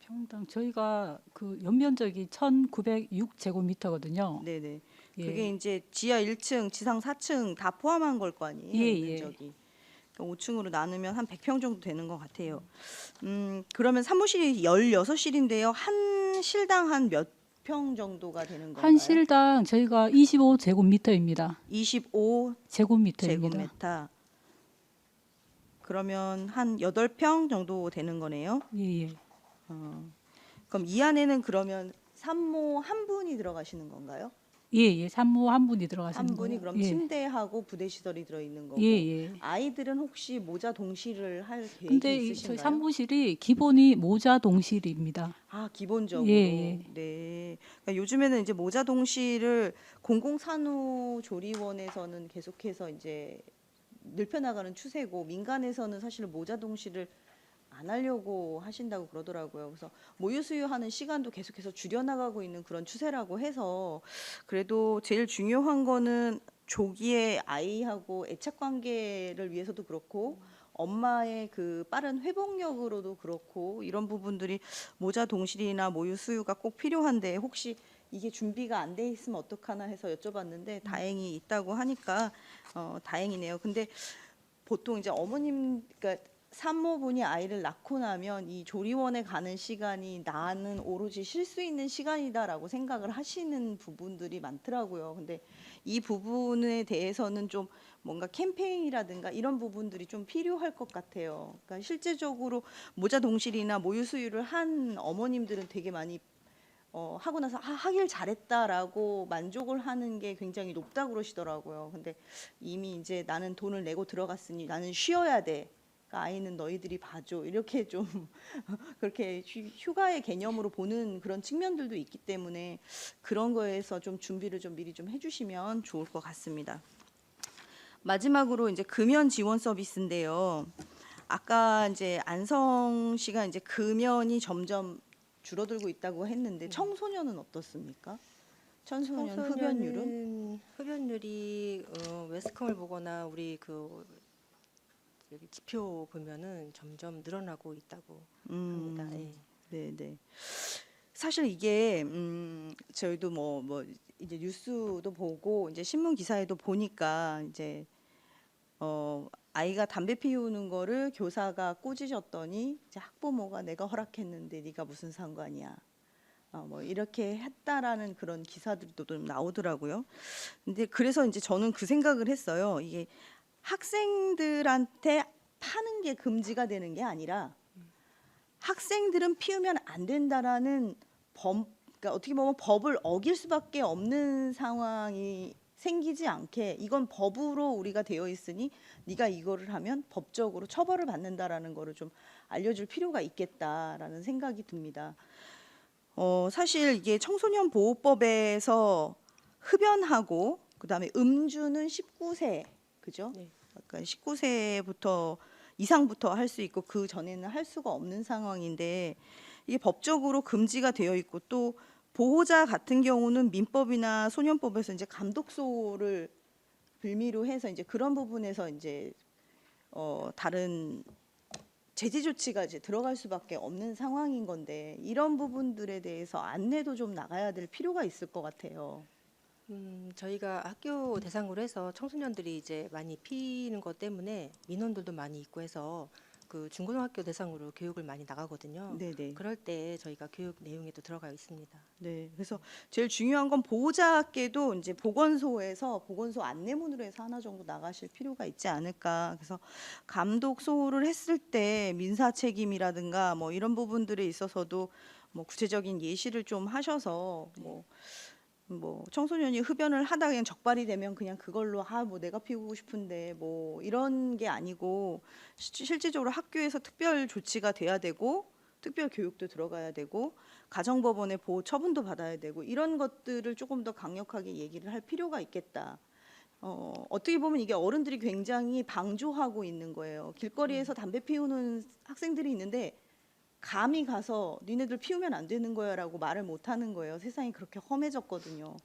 평당 저희가 그 연면적이 1906제곱미터거든요. 네네. 예. 그게 이제 지하 1층, 지상 4층 다 포함한 걸 거 아니에요? 예, 예. 면적이. 그러니까 5층으로 나누면 한 100평 정도 되는 것 같아요. 그러면 사무실이 16실인데요. 한 실당 한 몇 평 정도가 되는 건가요? 한 실당 저희가 25제곱미터입니다. 25제곱미터. 제곱미터입니다. 그러면 한 8평 정도 되는 거네요. 예, 예. 그럼 이 안에는 그러면 산모 한 분이 들어가시는 건가요? 예, 예. 산모 한 분이 들어가시는 한 분이 거예요. 그럼 예. 침대하고 부대 시설이 들어 있는 거고. 예, 예. 아이들은 혹시 모자 동실을 할 계획이 근데 저희 있으신가요? 산모실이 기본이 모자 동실입니다. 아, 기본적으로. 예, 예. 네. 그러니까 요즘에는 이제 모자 동실을 공공산후조리원에서는 계속해서 이제 늘려나가는 추세고 민간에서는 사실 모자 동실을 안 하려고 하신다고 그러더라고요. 그래서 모유 수유하는 시간도 계속해서 줄여나가고 있는 그런 추세라고 해서 그래도 제일 중요한 거는 조기에 아이하고 애착 관계를 위해서도 그렇고 엄마의 그 빠른 회복력으로도 그렇고 이런 부분들이 모자 동실이나 모유 수유가 꼭 필요한데 혹시 이게 준비가 안 돼 있으면 어떡하나 해서 여쭤봤는데 다행히 있다고 하니까 다행이네요. 근데 보통 이제 어머님 그러니까 산모분이 아이를 낳고 나면 이 조리원에 가는 시간이 나는 오로지 쉴 수 있는 시간이다라고 생각을 하시는 부분들이 많더라고요. 근데 이 부분에 대해서는 좀 뭔가 캠페인이라든가 이런 부분들이 좀 필요할 것 같아요. 그러니까 실제적으로 모자 동실이나 모유 수유를 한 어머님들은 되게 많이 하고 나서 하길 잘했다라고 만족을 하는 게 굉장히 높다고 그러시더라고요. 근데 이미 이제 나는 돈을 내고 들어갔으니 나는 쉬어야 돼. 그러니까 아이는 너희들이 봐줘. 이렇게 좀 그렇게 휴가의 개념으로 보는 그런 측면들도 있기 때문에 그런 거에서 좀 준비를 좀 미리 좀 해주시면 좋을 것 같습니다. 마지막으로 이제 금연 지원 서비스인데요. 아까 이제 안성 씨가 이제 금연이 점점 줄어들고 있다고 했는데 청소년은 어떻습니까? 청소년 흡연율은? 흡연율이 웨스컴을 보거나 우리 그 여기 지표 보면은 점점 늘어나고 있다고 합니다. 예. 네. 사실 이게 저희도 뭐 이제 뉴스도 보고 이제 신문 기사에도 보니까 이제 아이가 담배 피우는 거를 교사가 꾸짖었더니 이제 학부모가 내가 허락했는데 네가 무슨 상관이야. 뭐 이렇게 했다라는 그런 기사들도 좀 나오더라고요. 근데 그래서 이제 저는 그 생각을 했어요. 이게 학생들한테 파는 게 금지가 되는 게 아니라 학생들은 피우면 안 된다라는 그러니까 어떻게 보면 법을 어길 수밖에 없는 상황이 생기지 않게 이건 법으로 우리가 되어 있으니 네가 이거를 하면 법적으로 처벌을 받는다라는 거를 좀 알려줄 필요가 있겠다라는 생각이 듭니다. 사실 이게 청소년 보호법에서 흡연하고 그다음에 음주는 19세 그죠? 네. 그러니까 19세부터 이상부터 할 수 있고 그 전에는 할 수가 없는 상황인데 이게 법적으로 금지가 되어 있고 또 보호자 같은 경우는 민법이나 소년법에서 이제 감독소를 빌미로 해서 이제 그런 부분에서 이제 다른 제재 조치가 이제 들어갈 수밖에 없는 상황인 건데 이런 부분들에 대해서 안내도 좀 나가야 될 필요가 있을 것 같아요. 저희가 학교 대상으로 해서 청소년들이 이제 많이 피는 것 때문에 민원들도 많이 있고 해서 그 중고등학교 대상으로 교육을 많이 나가거든요. 네네. 그럴 때 저희가 교육 내용에도 들어가 있습니다. 네, 그래서 제일 중요한 건 보호자께도 이제 보건소에서 보건소 안내문으로 해서 하나 정도 나가실 필요가 있지 않을까. 그래서 감독소를 했을 때 민사 책임이라든가 뭐 이런 부분들에 있어서도 뭐 구체적인 예시를 좀 하셔서 뭐 청소년이 흡연을 하다 그냥 적발이 되면 그냥 그걸로 뭐 내가 피우고 싶은데 뭐 이런 게 아니고 실질적으로 학교에서 특별 조치가 돼야 되고 특별 교육도 들어가야 되고 가정법원의 보호 처분도 받아야 되고 이런 것들을 조금 더 강력하게 얘기를 할 필요가 있겠다. 어떻게 보면 이게 어른들이 굉장히 방조하고 있는 거예요. 길거리에서 담배 피우는 학생들이 있는데 감히 가서 니네들 피우면 안 되는 거야라고 말을 못 하는 거예요. 세상이 그렇게 험해졌거든요.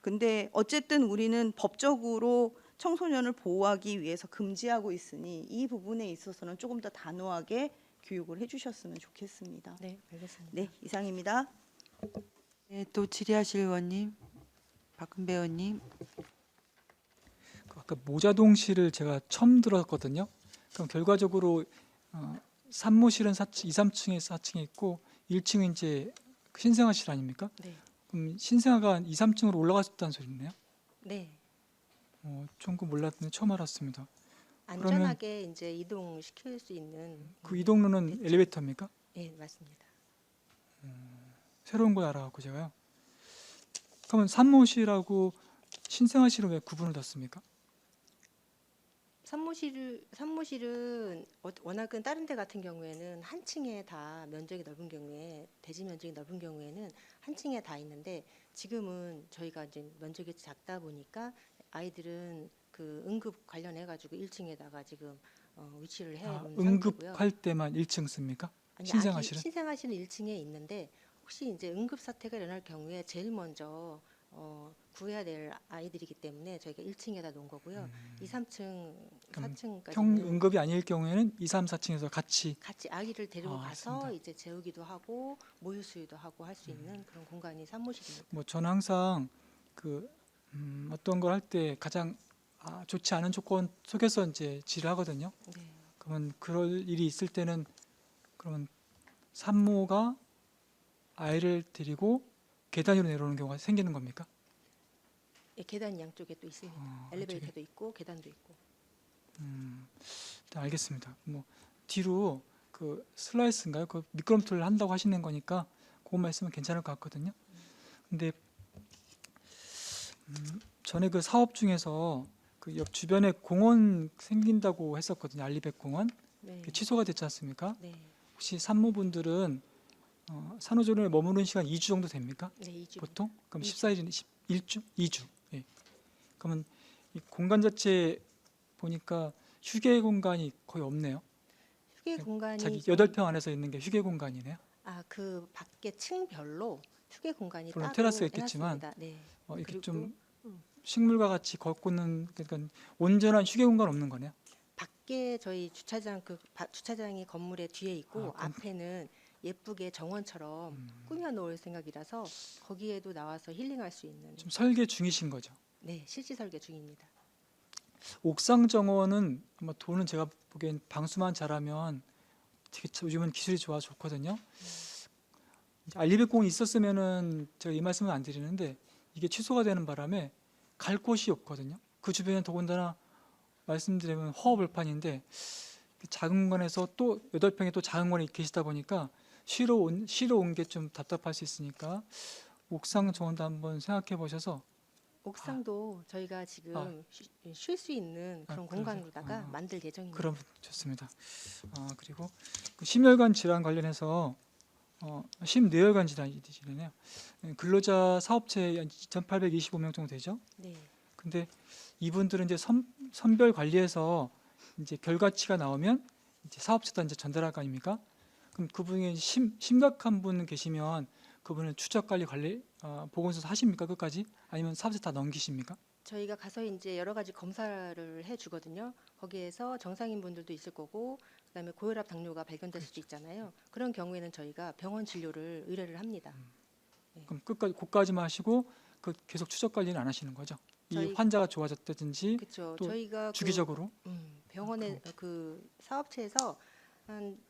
근데 어쨌든 우리는 법적으로 청소년을 보호하기 위해서 금지하고 있으니 이 부분에 있어서는 조금 더 단호하게 교육을 해주셨으면 좋겠습니다. 네, 알겠습니다. 네, 이상입니다. 네, 또 질의하실 의원님, 박근배 의원님. 아까 모자동실을 제가 처음 들었거든요. 그럼 결과적으로 산모실은 2, 3층에 4층에 있고 1층은 이제 신생아실 아닙니까? 네, 그럼 신생아가 2, 3층으로 올라갈 수 있다는 소리네요. 네. 좀 몰랐는데 처음 알았습니다. 안전하게 이제 이동시킬 수 있는 그 이동로는 엘리베이터입니까? 네, 맞습니다. 새로운 걸 알아갖고 제가요. 그러면 산모실하고 신생아실은 왜 구분을 뒀습니까? 산모실은 워낙은 다른 데 같은 경우에는 한 층에 다 면적이 넓은 경우에 대지 면적이 넓은 경우에는 한 층에 다 있는데 지금은 저희가 이제 면적이 작다 보니까 아이들은 그 응급 관련해 가지고 1층에다가 지금 위치를 해 놓은 상태고요. 응급할 때만 1층 씁니까? 아니, 신생아실은? 신생아실은 1층에 있는데 혹시 이제 응급 사태가 일어날 경우에 제일 먼저 구해야 될 아이들이기 때문에 저희가 1층에다 놓은 거고요. 2, 3층, 그럼 4층까지 응급이 아닐 경우에는 2, 3, 4층에서 같이 아기를 데리고 가서 알겠습니다. 이제 재우기도 하고 모유 수유도 하고 할 수 있는 그런 공간이 산모실입니다. 저는 항상 그 어떤 걸 할 때 가장 좋지 않은 조건 속에서 이제 질을 하거든요. 네. 그러면 그럴 일이 있을 때는 그러면 산모가 아이를 데리고 계단 위로 내려오는 경우가 생기는 겁니까? 예, 계단 양쪽에 또 있습니다. 엘리베이터도 있고 계단도 있고. 네, 알겠습니다. 뒤로 그 슬라이스인가요? 그 미끄럼틀을 한다고 하시는 거니까 그것만 있으면 괜찮을 것 같거든요. 근데 전에 그 사업 중에서 그 옆 주변에 공원 생긴다고 했었거든요. 알리백 공원. 네. 그게 취소가 됐지 않습니까? 네. 혹시 산모분들은 산후조리원에 머무는 시간 2주 정도 됩니까? 네, 2주. 보통? 그럼 2주. 14일이네. 1주? 2주. 예. 그러면 이 공간 자체 보니까 휴게 공간이 거의 없네요. 휴게 공간이 자기 좀- 8평 안에서 있는 게 휴게 공간이네요. 그 밖에 층별로 휴게 공간이 물론 따로 테라스가 있겠지만, 해놨습니다. 네. 이렇게 그리고 좀 식물과 같이 걷고는 그러니까 온전한 휴게 공간 없는 거네요. 밖에 저희 주차장이 건물의 뒤에 있고 앞에는 예쁘게 정원처럼 꾸며 놓을 생각이라서 거기에도 나와서 힐링할 수 있는 지금 설계 중이신 거죠. 네, 실지 설계 중입니다. 옥상 정원은 아마 돈은 제가 보기엔 방수만 잘하면 되게 요즘은 기술이 좋아서 좋거든요. 알리백 공원이 있었으면은 제가 이 말씀은 안 드리는데 이게 취소가 되는 바람에 갈 곳이 없거든요. 그 주변에 더군다나 말씀드리면 허허벌판인데 작은 공간에서 또 8평에 또 작은 공간에 계시다 보니까 쉬러 온 게 좀 답답할 수 있으니까 옥상 정원도 한번 생각해 보셔서 옥상도 저희가 지금 쉴 수 있는 그런 그러세요? 공간으로다가 만들 예정입니다. 그럼 좋습니다. 그리고 그 심혈관 질환 관련해서 심뇌혈관 질환이네요. 근로자 사업체 2,825명 정도 되죠. 네. 근데 이분들은 이제 선별 관리해서 이제 결과치가 나오면 이제 사업체다 이제 전달할 거 아닙니까? 그럼 그분이 심각한 분 계시면 그분은 추적 관리 보건소에서 하십니까 끝까지? 아니면 사업체 다 넘기십니까? 저희가 가서 이제 여러 가지 검사를 해 주거든요. 거기에서 정상인 분들도 있을 거고 그다음에 고혈압 당뇨가 발견될 수도 있잖아요. 그런 경우에는 저희가 병원 진료를 의뢰를 합니다. 그럼 끝까지 고까지만 하시고 그 계속 추적 관리는 안 하시는 거죠? 이 저희- 환자가 좋아졌다든지 그렇죠. 또 저희가 주기적으로 병원에 그 사업체에서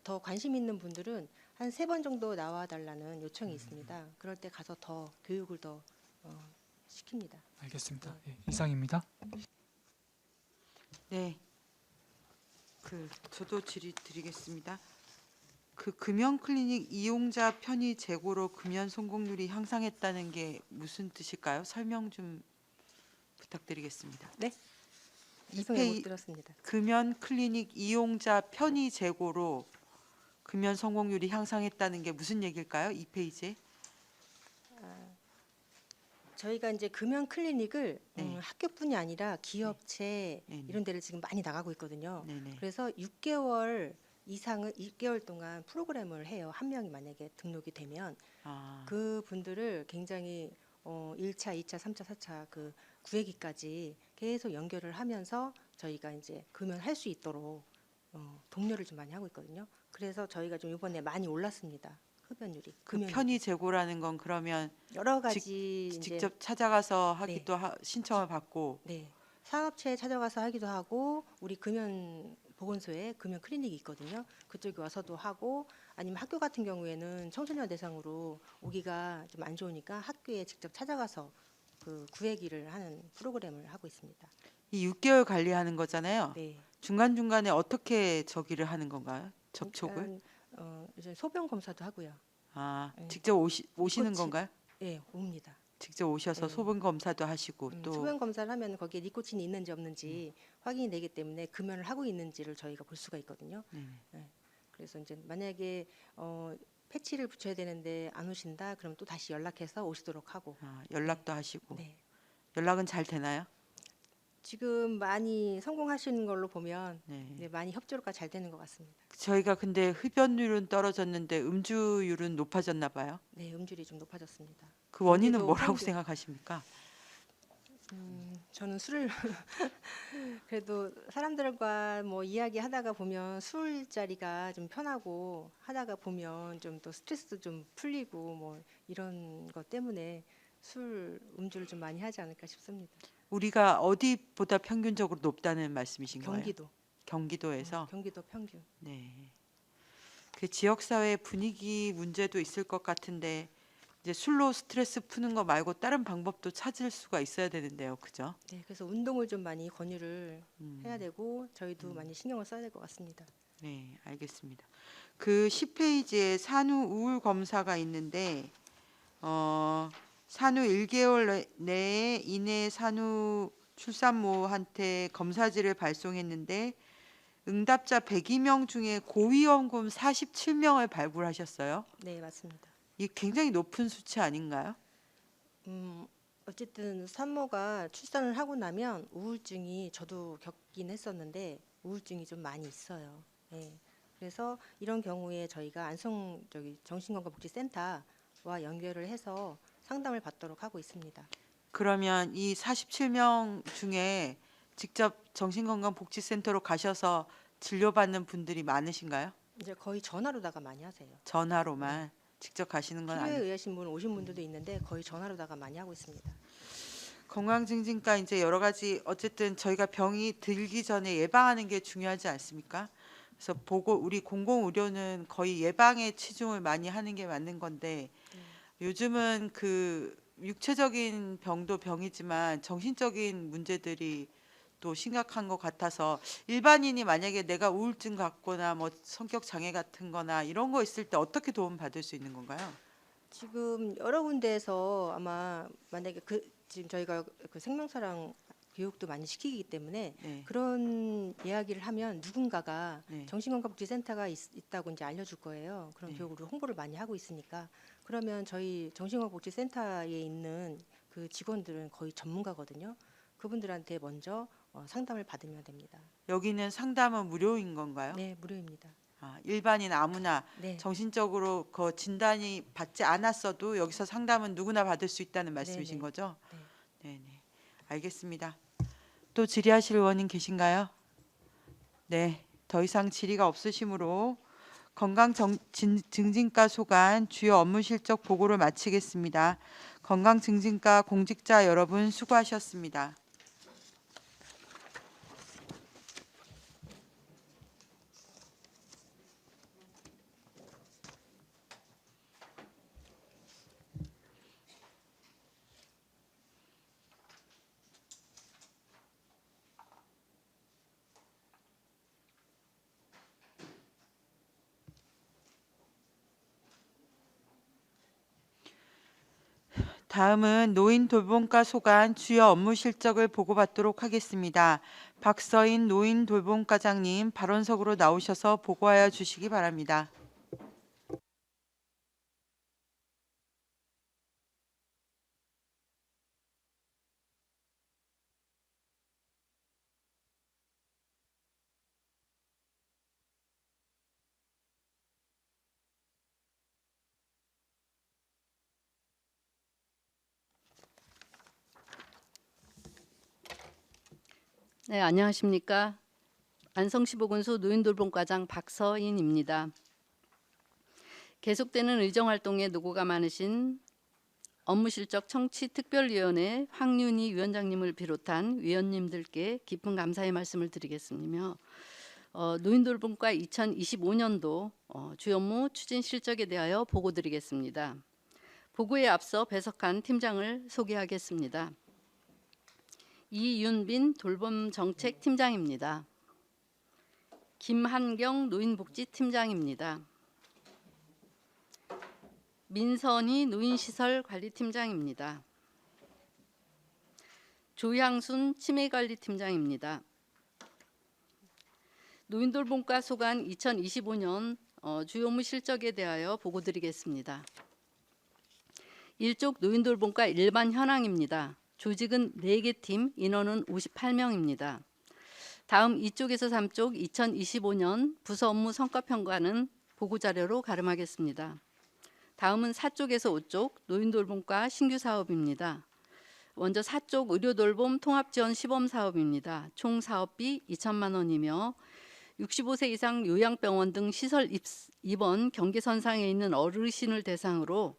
더 관심 있는 분들은 한 3번 정도 나와 달라는 요청이 있습니다. 그럴 때 가서 더 교육을 더 시킵니다. 알겠습니다. 예, 이상입니다. 네. 저도 질의 드리겠습니다. 그 금연 클리닉 이용자 편의 재고로 금연 성공률이 향상했다는 게 무슨 뜻일까요? 설명 좀 부탁드리겠습니다. 죄송해요, 못 들었습니다. 금연 클리닉 이용자 편의 재고로 금연 성공률이 향상했다는 게 무슨 얘기일까요? 2페이지에. 저희가 이제 금연 클리닉을 네. 학교뿐이 아니라 기업체 네, 네. 이런 데를 지금 많이 나가고 있거든요. 네네. 그래서 6개월 동안 프로그램을 해요. 한 명이 만약에 등록이 되면 아, 그 분들을 굉장히 1차, 2차, 3차, 4차 그 구회기까지 계속 연결을 하면서 저희가 이제 금연할 수 있도록 독려를 좀 많이 하고 있거든요. 그래서 저희가 좀 이번에 많이 올랐습니다. 흡연율이. 그 금연율이. 편의 재고라는 건 그러면 여러 가지 이제 직접 찾아가서 하기도 신청을 받고. 네. 사업체에 찾아가서 하기도 하고 우리 금연 보건소에 금연 클리닉이 있거든요. 그쪽에 와서도 하고 아니면 학교 같은 경우에는 청소년 대상으로 오기가 좀 안 좋으니까 학교에 직접 찾아가서 그 구회기를 하는 프로그램을 하고 있습니다. 이 6개월 관리하는 거잖아요. 네. 중간중간에 어떻게 저기를 하는 건가요? 접촉을? 일단, 이제 소변 검사도 하고요. 아, 네. 직접 오시는 니코틴. 건가요? 예, 옵니다. 직접 오셔서 네. 소변 검사도 하시고 또 소변 검사를 하면 거기에 니코틴이 있는지 없는지 확인이 되기 때문에 금연을 하고 있는지를 저희가 볼 수가 있거든요. 네. 그래서 이제 만약에 패치를 붙여야 되는데 안 오신다, 그럼 또 다시 연락해서 오시도록 하고. 연락도 하시고. 네. 연락은 잘 되나요? 지금 많이 성공하시는 걸로 보면 네. 네, 많이 협조가 잘 되는 것 같습니다. 저희가 근데 흡연율은 떨어졌는데 음주율은 높아졌나 봐요. 네, 음질이 좀 높아졌습니다. 그 원인은 경기도 뭐라고 평균. 생각하십니까? 저는 술을 그래도 사람들과 뭐 이야기하다가 보면 술자리가 좀 편하고 하다가 보면 좀 또 스트레스도 좀 풀리고 뭐 이런 것 때문에 음주를 좀 많이 하지 않을까 싶습니다. 우리가 어디보다 평균적으로 높다는 말씀이신 거예요? 경기도. 경기도에서. 경기도 평균. 네. 그 지역 사회 분위기 문제도 있을 것 같은데 이제 술로 스트레스 푸는 거 말고 다른 방법도 찾을 수가 있어야 되는데요, 그죠? 네, 그래서 운동을 좀 많이 권유를 음, 해야 되고 저희도 많이 신경을 써야 될 것 같습니다. 네, 알겠습니다. 그 10페이지에 산후 우울 검사가 있는데 산후 1개월 내에 이내 산후 출산모한테 검사지를 발송했는데 응답자 102명 중에 고위험군 47명을 발굴하셨어요. 네, 맞습니다. 이 굉장히 높은 수치 아닌가요? 어쨌든 산모가 출산을 하고 나면 우울증이 저도 겪긴 했었는데 우울증이 좀 많이 있어요. 네. 그래서 이런 경우에 저희가 정신건강복지센터와 연결을 해서 상담을 받도록 하고 있습니다. 그러면 이 47명 중에 직접 정신건강복지센터로 가셔서 진료받는 분들이 많으신가요? 이제 거의 전화로다가 많이 하세요. 전화로만 직접 가시는 건 필요에 아니에요. 의하신 분 오신 분들도 있는데 거의 전화로다가 많이 하고 있습니다. 건강증진과 이제 여러 가지 어쨌든 저희가 병이 들기 전에 예방하는 게 중요하지 않습니까? 그래서 우리 공공의료는 거의 예방에 치중을 많이 하는 게 맞는 건데 요즘은 그 육체적인 병도 병이지만 정신적인 문제들이 또 심각한 것 같아서 일반인이 만약에 내가 우울증 같거나 뭐 성격 장애 같은 거나 이런 거 있을 때 어떻게 도움 받을 수 있는 건가요? 지금 여러 군데에서 아마 만약에 지금 저희가 그 생명사랑 교육도 많이 시키기 때문에 네. 그런 이야기를 하면 누군가가 네. 정신건강복지센터가 있다고 이제 알려줄 거예요. 그런 네. 교육으로 홍보를 많이 하고 있으니까 그러면 저희 정신건강복지센터에 있는 그 직원들은 거의 전문가거든요. 그분들한테 먼저 상담을 받으면 됩니다. 여기는 상담은 무료인 건가요? 네, 무료입니다. 일반인 아무나 네, 정신적으로 그 진단이 받지 않았어도 여기서 상담은 누구나 받을 수 있다는 말씀이신 네네. 거죠? 네. 네네. 알겠습니다. 또 질의하실 의원님 계신가요? 네. 더 이상 질의가 없으시므로 건강증진과 소관 주요 업무 실적 보고를 마치겠습니다. 건강증진과 공직자 여러분 수고하셨습니다. 다음은 노인돌봄과 소관 주요 업무 실적을 보고받도록 하겠습니다. 박서인 노인돌봄과장님 발언석으로 나오셔서 보고하여 주시기 바랍니다. 네, 안녕하십니까. 안성시보건소 노인돌봄과장 박서인입니다. 계속되는 의정활동에 노고가 많으신 업무실적 청취특별위원회 황윤희 위원장님을 비롯한 위원님들께 깊은 감사의 말씀을 드리겠으며 노인돌봄과 2025년도 주요 업무 추진 실적에 대하여 보고드리겠습니다. 보고에 앞서 배석한 팀장을 소개하겠습니다. 이윤빈 돌봄정책팀장입니다. 김한경 노인복지팀장입니다. 민선희 노인시설관리팀장입니다. 조향순 치매관리팀장입니다. 노인돌봄과 소관 2025년 주요 업무 실적에 대하여 보고드리겠습니다. 1쪽 노인돌봄과 일반 현황입니다. 조직은 4개 팀, 인원은 58명입니다. 다음 2쪽에서 3쪽 2025년 부서 업무 성과평가는 보고자료로 가름하겠습니다. 다음은 4쪽에서 5쪽 노인돌봄과 신규 사업입니다. 먼저 4쪽 의료돌봄 통합지원 시범사업입니다. 총 사업비 2천만 원이며 65세 이상 요양병원 등 시설 입원 경계선상에 있는 어르신을 대상으로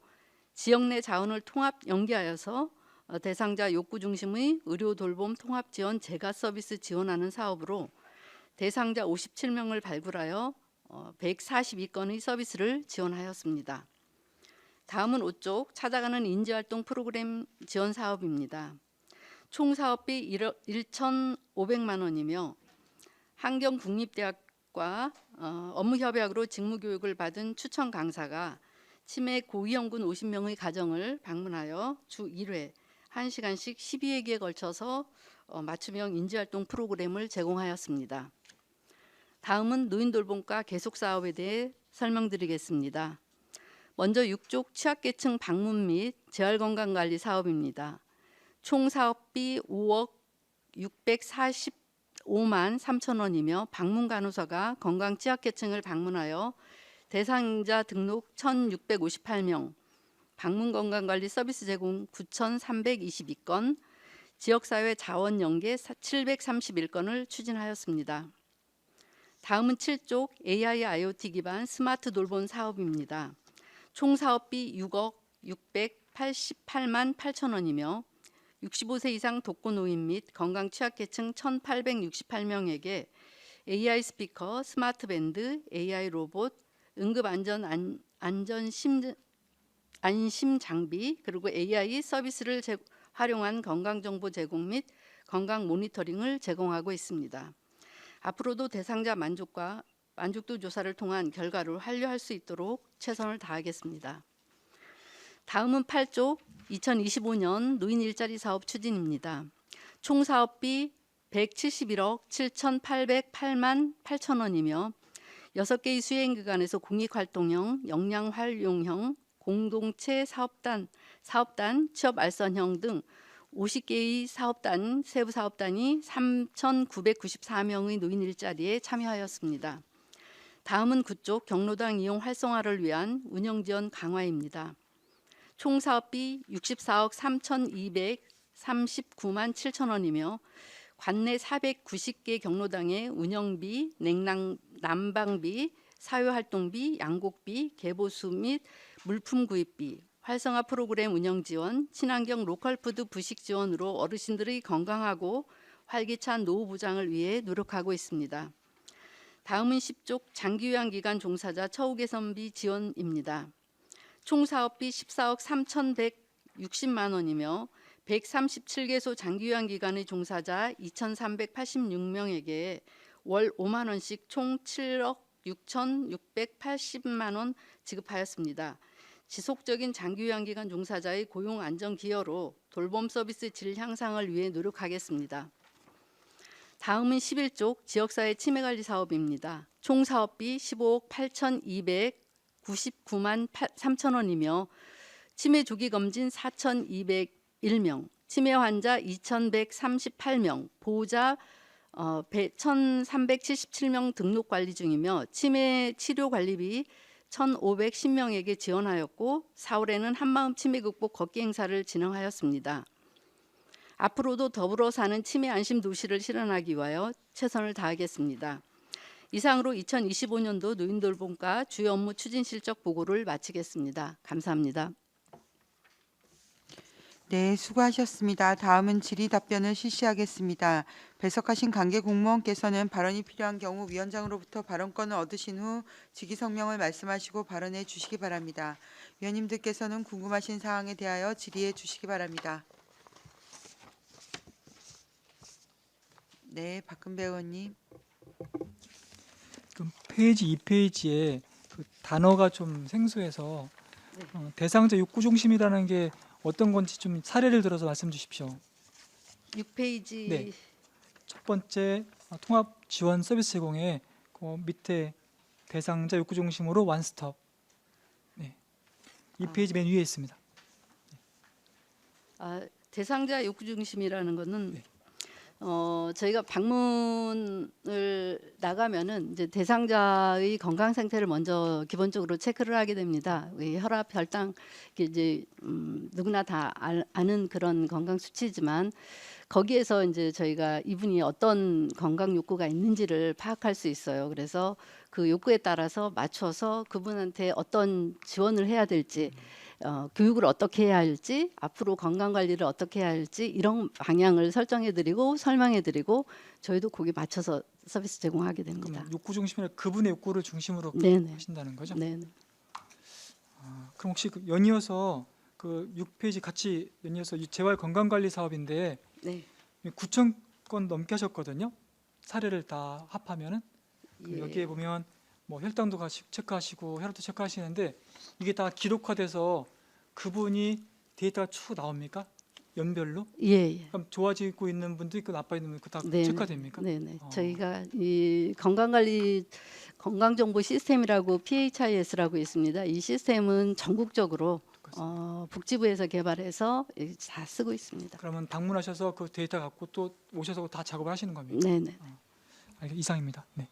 지역 내 자원을 통합 연계하여서 대상자 욕구 중심의 의료돌봄 통합지원 재가 서비스 지원하는 사업으로 대상자 57명을 발굴하여 142건의 서비스를 지원하였습니다. 다음은 5쪽 찾아가는 인지활동 프로그램 지원 사업입니다. 총 사업비 1,500만 원이며 한경국립대학과 업무협약으로 직무교육을 받은 추천 강사가 치매 고위험군 50명의 가정을 방문하여 주 1회 1시간씩 12회기에 걸쳐서 맞춤형 인지활동 프로그램을 제공하였습니다. 다음은 노인돌봄과 계속사업에 대해 설명드리겠습니다. 먼저 6쪽 취약계층 방문 및 재활건강관리 사업입니다. 총 사업비 5억 645만 3천 원이며 방문간호사가 건강 취약계층을 방문하여 대상자 등록 1,658명, 방문건강관리 서비스 제공 9,322건, 지역사회 자원 연계 731건을 추진하였습니다. 다음은 7쪽 AI IoT 기반 스마트 돌봄 사업입니다. 총 사업비 6억 688만 8천 원이며 65세 이상 독거노인 및 건강 취약계층 1,868명에게 AI 스피커, 스마트 밴드, AI 로봇, 응급 안심 장비 그리고 AI 서비스를 활용한 건강정보 제공 및 건강 모니터링을 제공하고 있습니다. 앞으로도 대상자 만족도 조사를 통한 결과를 완료할 수 있도록 최선을 다하겠습니다. 다음은 8쪽 2025년 노인 일자리 사업 추진입니다. 총 사업비 171억 7,808만 8천 원이며 6개의 수행 기관에서 공익활동형, 역량활용형, 공동체 사업단, 취업 알선형 등 50개의 사업단, 세부 사업단이 3,994명의 노인 일자리에 참여하였습니다. 다음은 9쪽 경로당 이용 활성화를 위한 운영 지원 강화입니다. 총 사업비 64억 3,239만 7천 원이며 관내 490개 경로당의 운영비, 난방비, 사회활동비, 양곡비, 개보수 및 물품 구입비, 활성화 프로그램 운영 지원, 친환경 로컬푸드 부식 지원으로 어르신들의 건강하고 활기찬 노후 보장을 위해 노력하고 있습니다. 다음은 10쪽 장기요양기관 종사자 처우 개선비 지원입니다. 총 사업비 14억 3,160만 원이며 137개소 장기요양기관의 종사자 2,386명에게 월 5만 원씩 총 7억 6,680만 원 지급하였습니다. 지속적인 장기요양기관 종사자의 고용 안정 기여로 돌봄 서비스 질 향상을 위해 노력하겠습니다. 다음은 11쪽 지역사회 치매관리 사업입니다. 총 사업비 15억 8,299만 3천 원이며 치매 조기 검진 4,201명, 치매 환자 2,138명, 보호자 1,377명 등록 관리 중이며 치매 치료 관리비 1,510명에게 지원하였고 4월에는 한마음 치매 극복 걷기 행사를 진행하였습니다. 앞으로도 더불어 사는 치매 안심 도시를 실현하기 위하여 최선을 다하겠습니다. 이상으로 2025년도 노인돌봄과 주요 업무 추진 실적 보고를 마치겠습니다. 감사합니다. 네, 수고하셨습니다. 다음은 질의 답변을 실시하겠습니다. 배석하신 관계 공무원께서는 발언이 필요한 경우 위원장으로부터 발언권을 얻으신 후 직위 성명을 말씀하시고 발언해 주시기 바랍니다. 위원님들께서는 궁금하신 사항에 대하여 질의해 주시기 바랍니다. 네, 박근배 의원님. 그 페이지 2페이지에 그 단어가 좀 생소해서 대상자 욕구 중심이라는 게 어떤 건지 좀 사례를 들어서 말씀 주십시오. 6페이지 네. 첫 번째 통합 지원 서비스 제공에 그 밑에 대상자 욕구 중심으로 원스톱. 네. 2페이지 맨 위에 있습니다. 대상자 욕구 중심이라는 것은 네. 저희가 방문을 나가면은 이제 대상자의 건강 상태를 먼저 기본적으로 체크를 하게 됩니다. 혈압, 혈당 이제 누구나 다 아는 그런 건강 수치지만 거기에서 이제 저희가 이분이 어떤 건강 욕구가 있는지를 파악할 수 있어요. 그래서 그 욕구에 따라서 맞춰서 그분한테 어떤 지원을 해야 될지. 교육을 어떻게 해야 할지, 앞으로 건강관리를 어떻게 해야 할지 이런 방향을 설정해드리고 설명해드리고 저희도 거기에 맞춰서 서비스 제공하게 됩니다. 그럼 욕구 중심이라 그분의 욕구를 중심으로 네네. 하신다는 거죠? 네. 그럼 혹시 그 연이어서 그 6페이지 같이 연이어서 이 재활 건강관리 사업인데 네. 9천 건 넘게 하셨거든요. 사례를 다 합하면은 예. 여기에 보면 뭐 혈당도 체크하시고 혈압도 체크하시는데 이게 다 기록화돼서 그분이 데이터가 쭉 나옵니까? 연별로? 예. 그럼 좋아지고 있는 분도 있고 나빠 있는 분도 다 네. 체크됩니까? 네네. 저희가 이 건강관리 건강정보 시스템이라고 PHIS라고 있습니다. 이 시스템은 전국적으로 복지부에서 개발해서 다 쓰고 있습니다. 그러면 방문하셔서 그 데이터 갖고 또 오셔서 다 작업을 하시는 겁니까? 네네. 이상입니다. 네.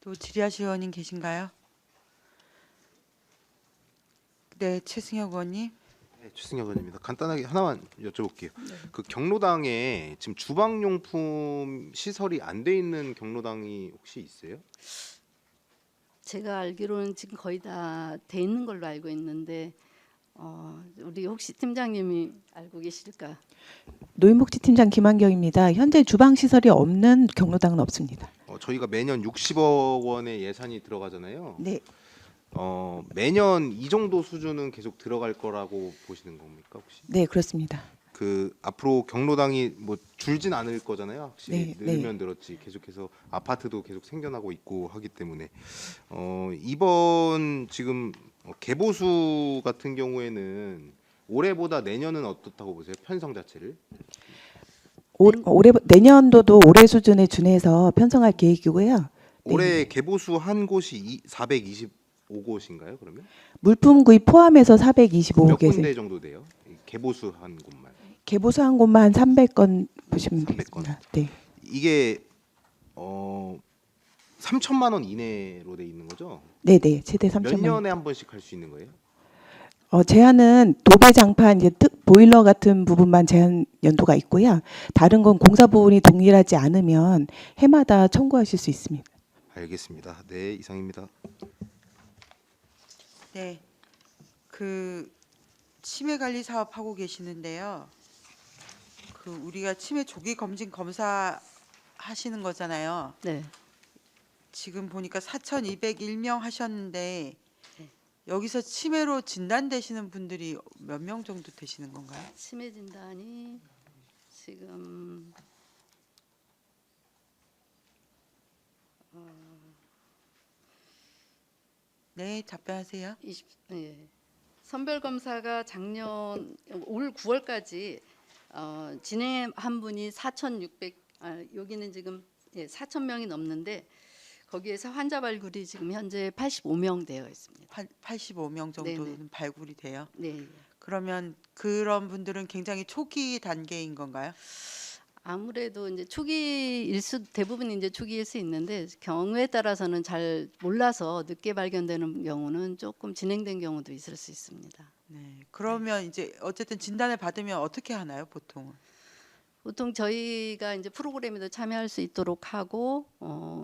또 질의하실 의원님 계신가요? 네, 최승혁 의원님. 네, 최승혁 의원입니다. 간단하게 하나만 여쭤볼게요. 그 경로당에 지금 주방용품 시설이 안 돼 있는 경로당이 혹시 있어요? 제가 알기로는 지금 거의 다 돼 있는 걸로 알고 있는데 우리 혹시 팀장님이 알고 계실까? 노인복지팀장 김한경입니다. 현재 주방 시설이 없는 경로당은 없습니다. 저희가 매년 60억 원의 예산이 들어가잖아요. 네, 매년 이 정도 수준은 계속 들어갈 거라고 보시는 겁니까 혹시? 네 그렇습니다. 그 앞으로 경로당이 뭐 줄진 않을 거잖아요. 확실히 네, 늘면 늘었지 계속해서 아파트도 계속 생겨나고 있고 하기 때문에 이번 지금 개보수 같은 경우에는 올해보다 내년은 어떻다고 보세요? 편성 자체를? 내년도도 올해 수준에 준해서 편성할 계획이고요. 네. 올해 개보수 한 곳이 425곳인가요? 그러면 물품 구입 포함해서 몇 425개. 군데 정도 돼요? 개보수 한 곳만. 개보수 한 곳만 300건 보시면 300건. 되겠습니다. 네. 이게 3천만 원 이내로 돼 있는 거죠? 네, 네. 최대 몇 3천만 원. 년에 한 번씩 할 수 있는 거예요? 제한은 도배 장판 이제 보일러 같은 부분만 제한 연도가 있고요. 다른 건 공사 부분이 동일하지 않으면 해마다 청구하실 수 있습니다. 알겠습니다. 네, 이상입니다. 네, 그 치매 관리 사업 하고 계시는데요. 그 우리가 치매 조기 검진 검사 하시는 거잖아요. 네. 지금 보니까 4,201명 하셨는데 네. 여기서 치매로 진단되시는 분들이 몇 명 정도 되시는 건가요? 치매 진단이 지금 네, 답변하세요. 20, 예. 선별 검사가 작년 올 9월까지 진행한 분이 4,600 여기는 지금 4,000명이 넘는데 거기에서 환자 발굴이 지금 현재 85명 되어 있습니다. 85명 정도는 네네. 발굴이 돼요. 네. 그러면 그런 분들은 굉장히 초기 단계인 건가요? 아무래도 이제 초기일 수 대부분 이제 초기일 수 있는데 경우에 따라서는 잘 몰라서 늦게 발견되는 경우는 조금 진행된 경우도 있을 수 있습니다. 네. 그러면 이제 어쨌든 진단을 받으면 어떻게 하나요, 보통은? 보통 저희가 이제 프로그램에도 참여할 수 있도록 하고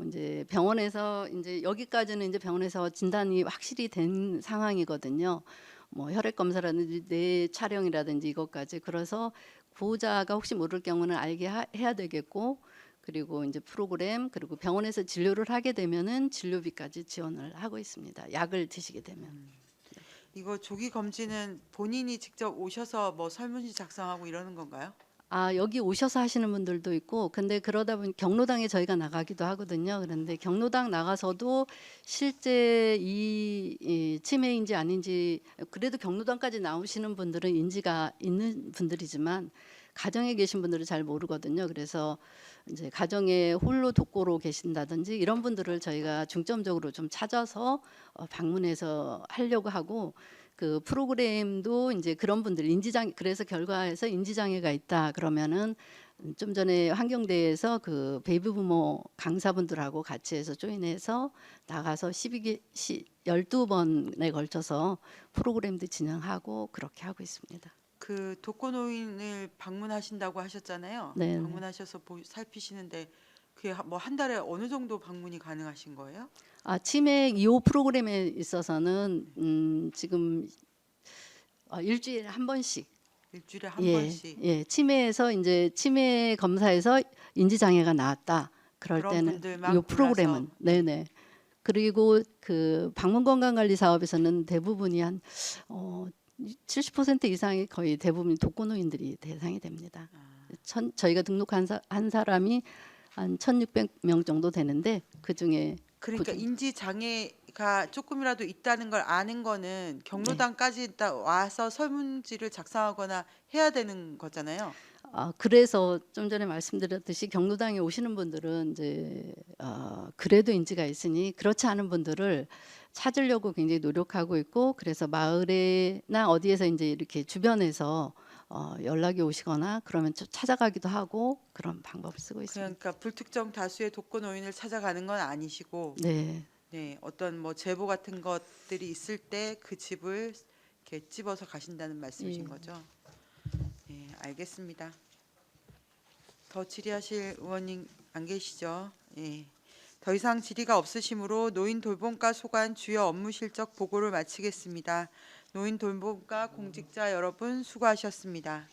이제 병원에서 이제 여기까지는 이제 병원에서 진단이 확실히 된 상황이거든요. 뭐 혈액 검사라든지 뇌 촬영이라든지 이것까지 그래서 보호자가 혹시 모를 경우는 알게 해야 되겠고 그리고 이제 프로그램 그리고 병원에서 진료를 하게 되면은 진료비까지 지원을 하고 있습니다. 약을 드시게 되면. 이거 조기 검진은 본인이 직접 오셔서 뭐 설문지 작성하고 이러는 건가요? 아, 여기 오셔서 하시는 분들도 있고, 근데 그러다 보니 경로당에 저희가 나가기도 하거든요. 그런데 경로당 나가서도 실제 이 치매인지 아닌지, 그래도 경로당까지 나오시는 분들은 인지가 있는 분들이지만, 가정에 계신 분들은 잘 모르거든요. 그래서 이제 가정에 홀로 독고로 계신다든지 이런 분들을 저희가 중점적으로 좀 찾아서 방문해서 하려고 하고, 그 프로그램도 이제 그런 분들 인지장애 그래서 결과에서 인지장애가 있다 그러면은 좀 전에 환경대에서 그 베이비 부모 강사분들하고 같이 해서 조인해서 나가서 12번에 걸쳐서 프로그램도 진행하고 그렇게 하고 있습니다. 그 독거노인을 방문하신다고 하셨잖아요. 네. 방문하셔서 살피시는데 그게 뭐 한 달에 어느 정도 방문이 가능하신 거예요? 아, 치매 2호 프로그램에 있어서는 지금 일주일에 한 번씩 일주일에 한 번씩 예, 치매에서 이제 치매 검사에서 인지 장애가 나왔다. 그럴 그런 때는 분들만 이 프로그램은 골라서. 네네. 그리고 그 방문 건강 관리 사업에서는 대부분이 한 70% 이상이 거의 대부분 독거노인들이 대상이 됩니다. 저희가 등록한 한 사람이 한 1,600명 정도 되는데 그 중에 그러니까 인지 장애가 조금이라도 있다는 걸 아는 거는 경로당까지 와서 설문지를 작성하거나 해야 되는 거잖아요. 그래서 좀 전에 말씀드렸듯이 경로당에 오시는 분들은 이제 그래도 인지가 있으니 그렇지 않은 분들을 찾으려고 굉장히 노력하고 있고 그래서 마을에나 어디에서 이제 이렇게 주변에서 연락이 오시거나 그러면 찾아가기도 하고 그런 방법을 쓰고 있습니다. 그러니까 불특정 다수의 독거노인을 찾아가는 건 아니시고 네. 네, 어떤 뭐 제보 같은 것들이 있을 때 그 집을 이렇게 집어서 가신다는 말씀이신 예. 거죠? 네, 알겠습니다. 더 질의하실 의원님 안 계시죠? 예. 더 이상 질의가 없으시므로 노인 돌봄과 소관 주요 업무 실적 보고를 마치겠습니다. 노인 돌봄과 공직자 여러분 수고하셨습니다.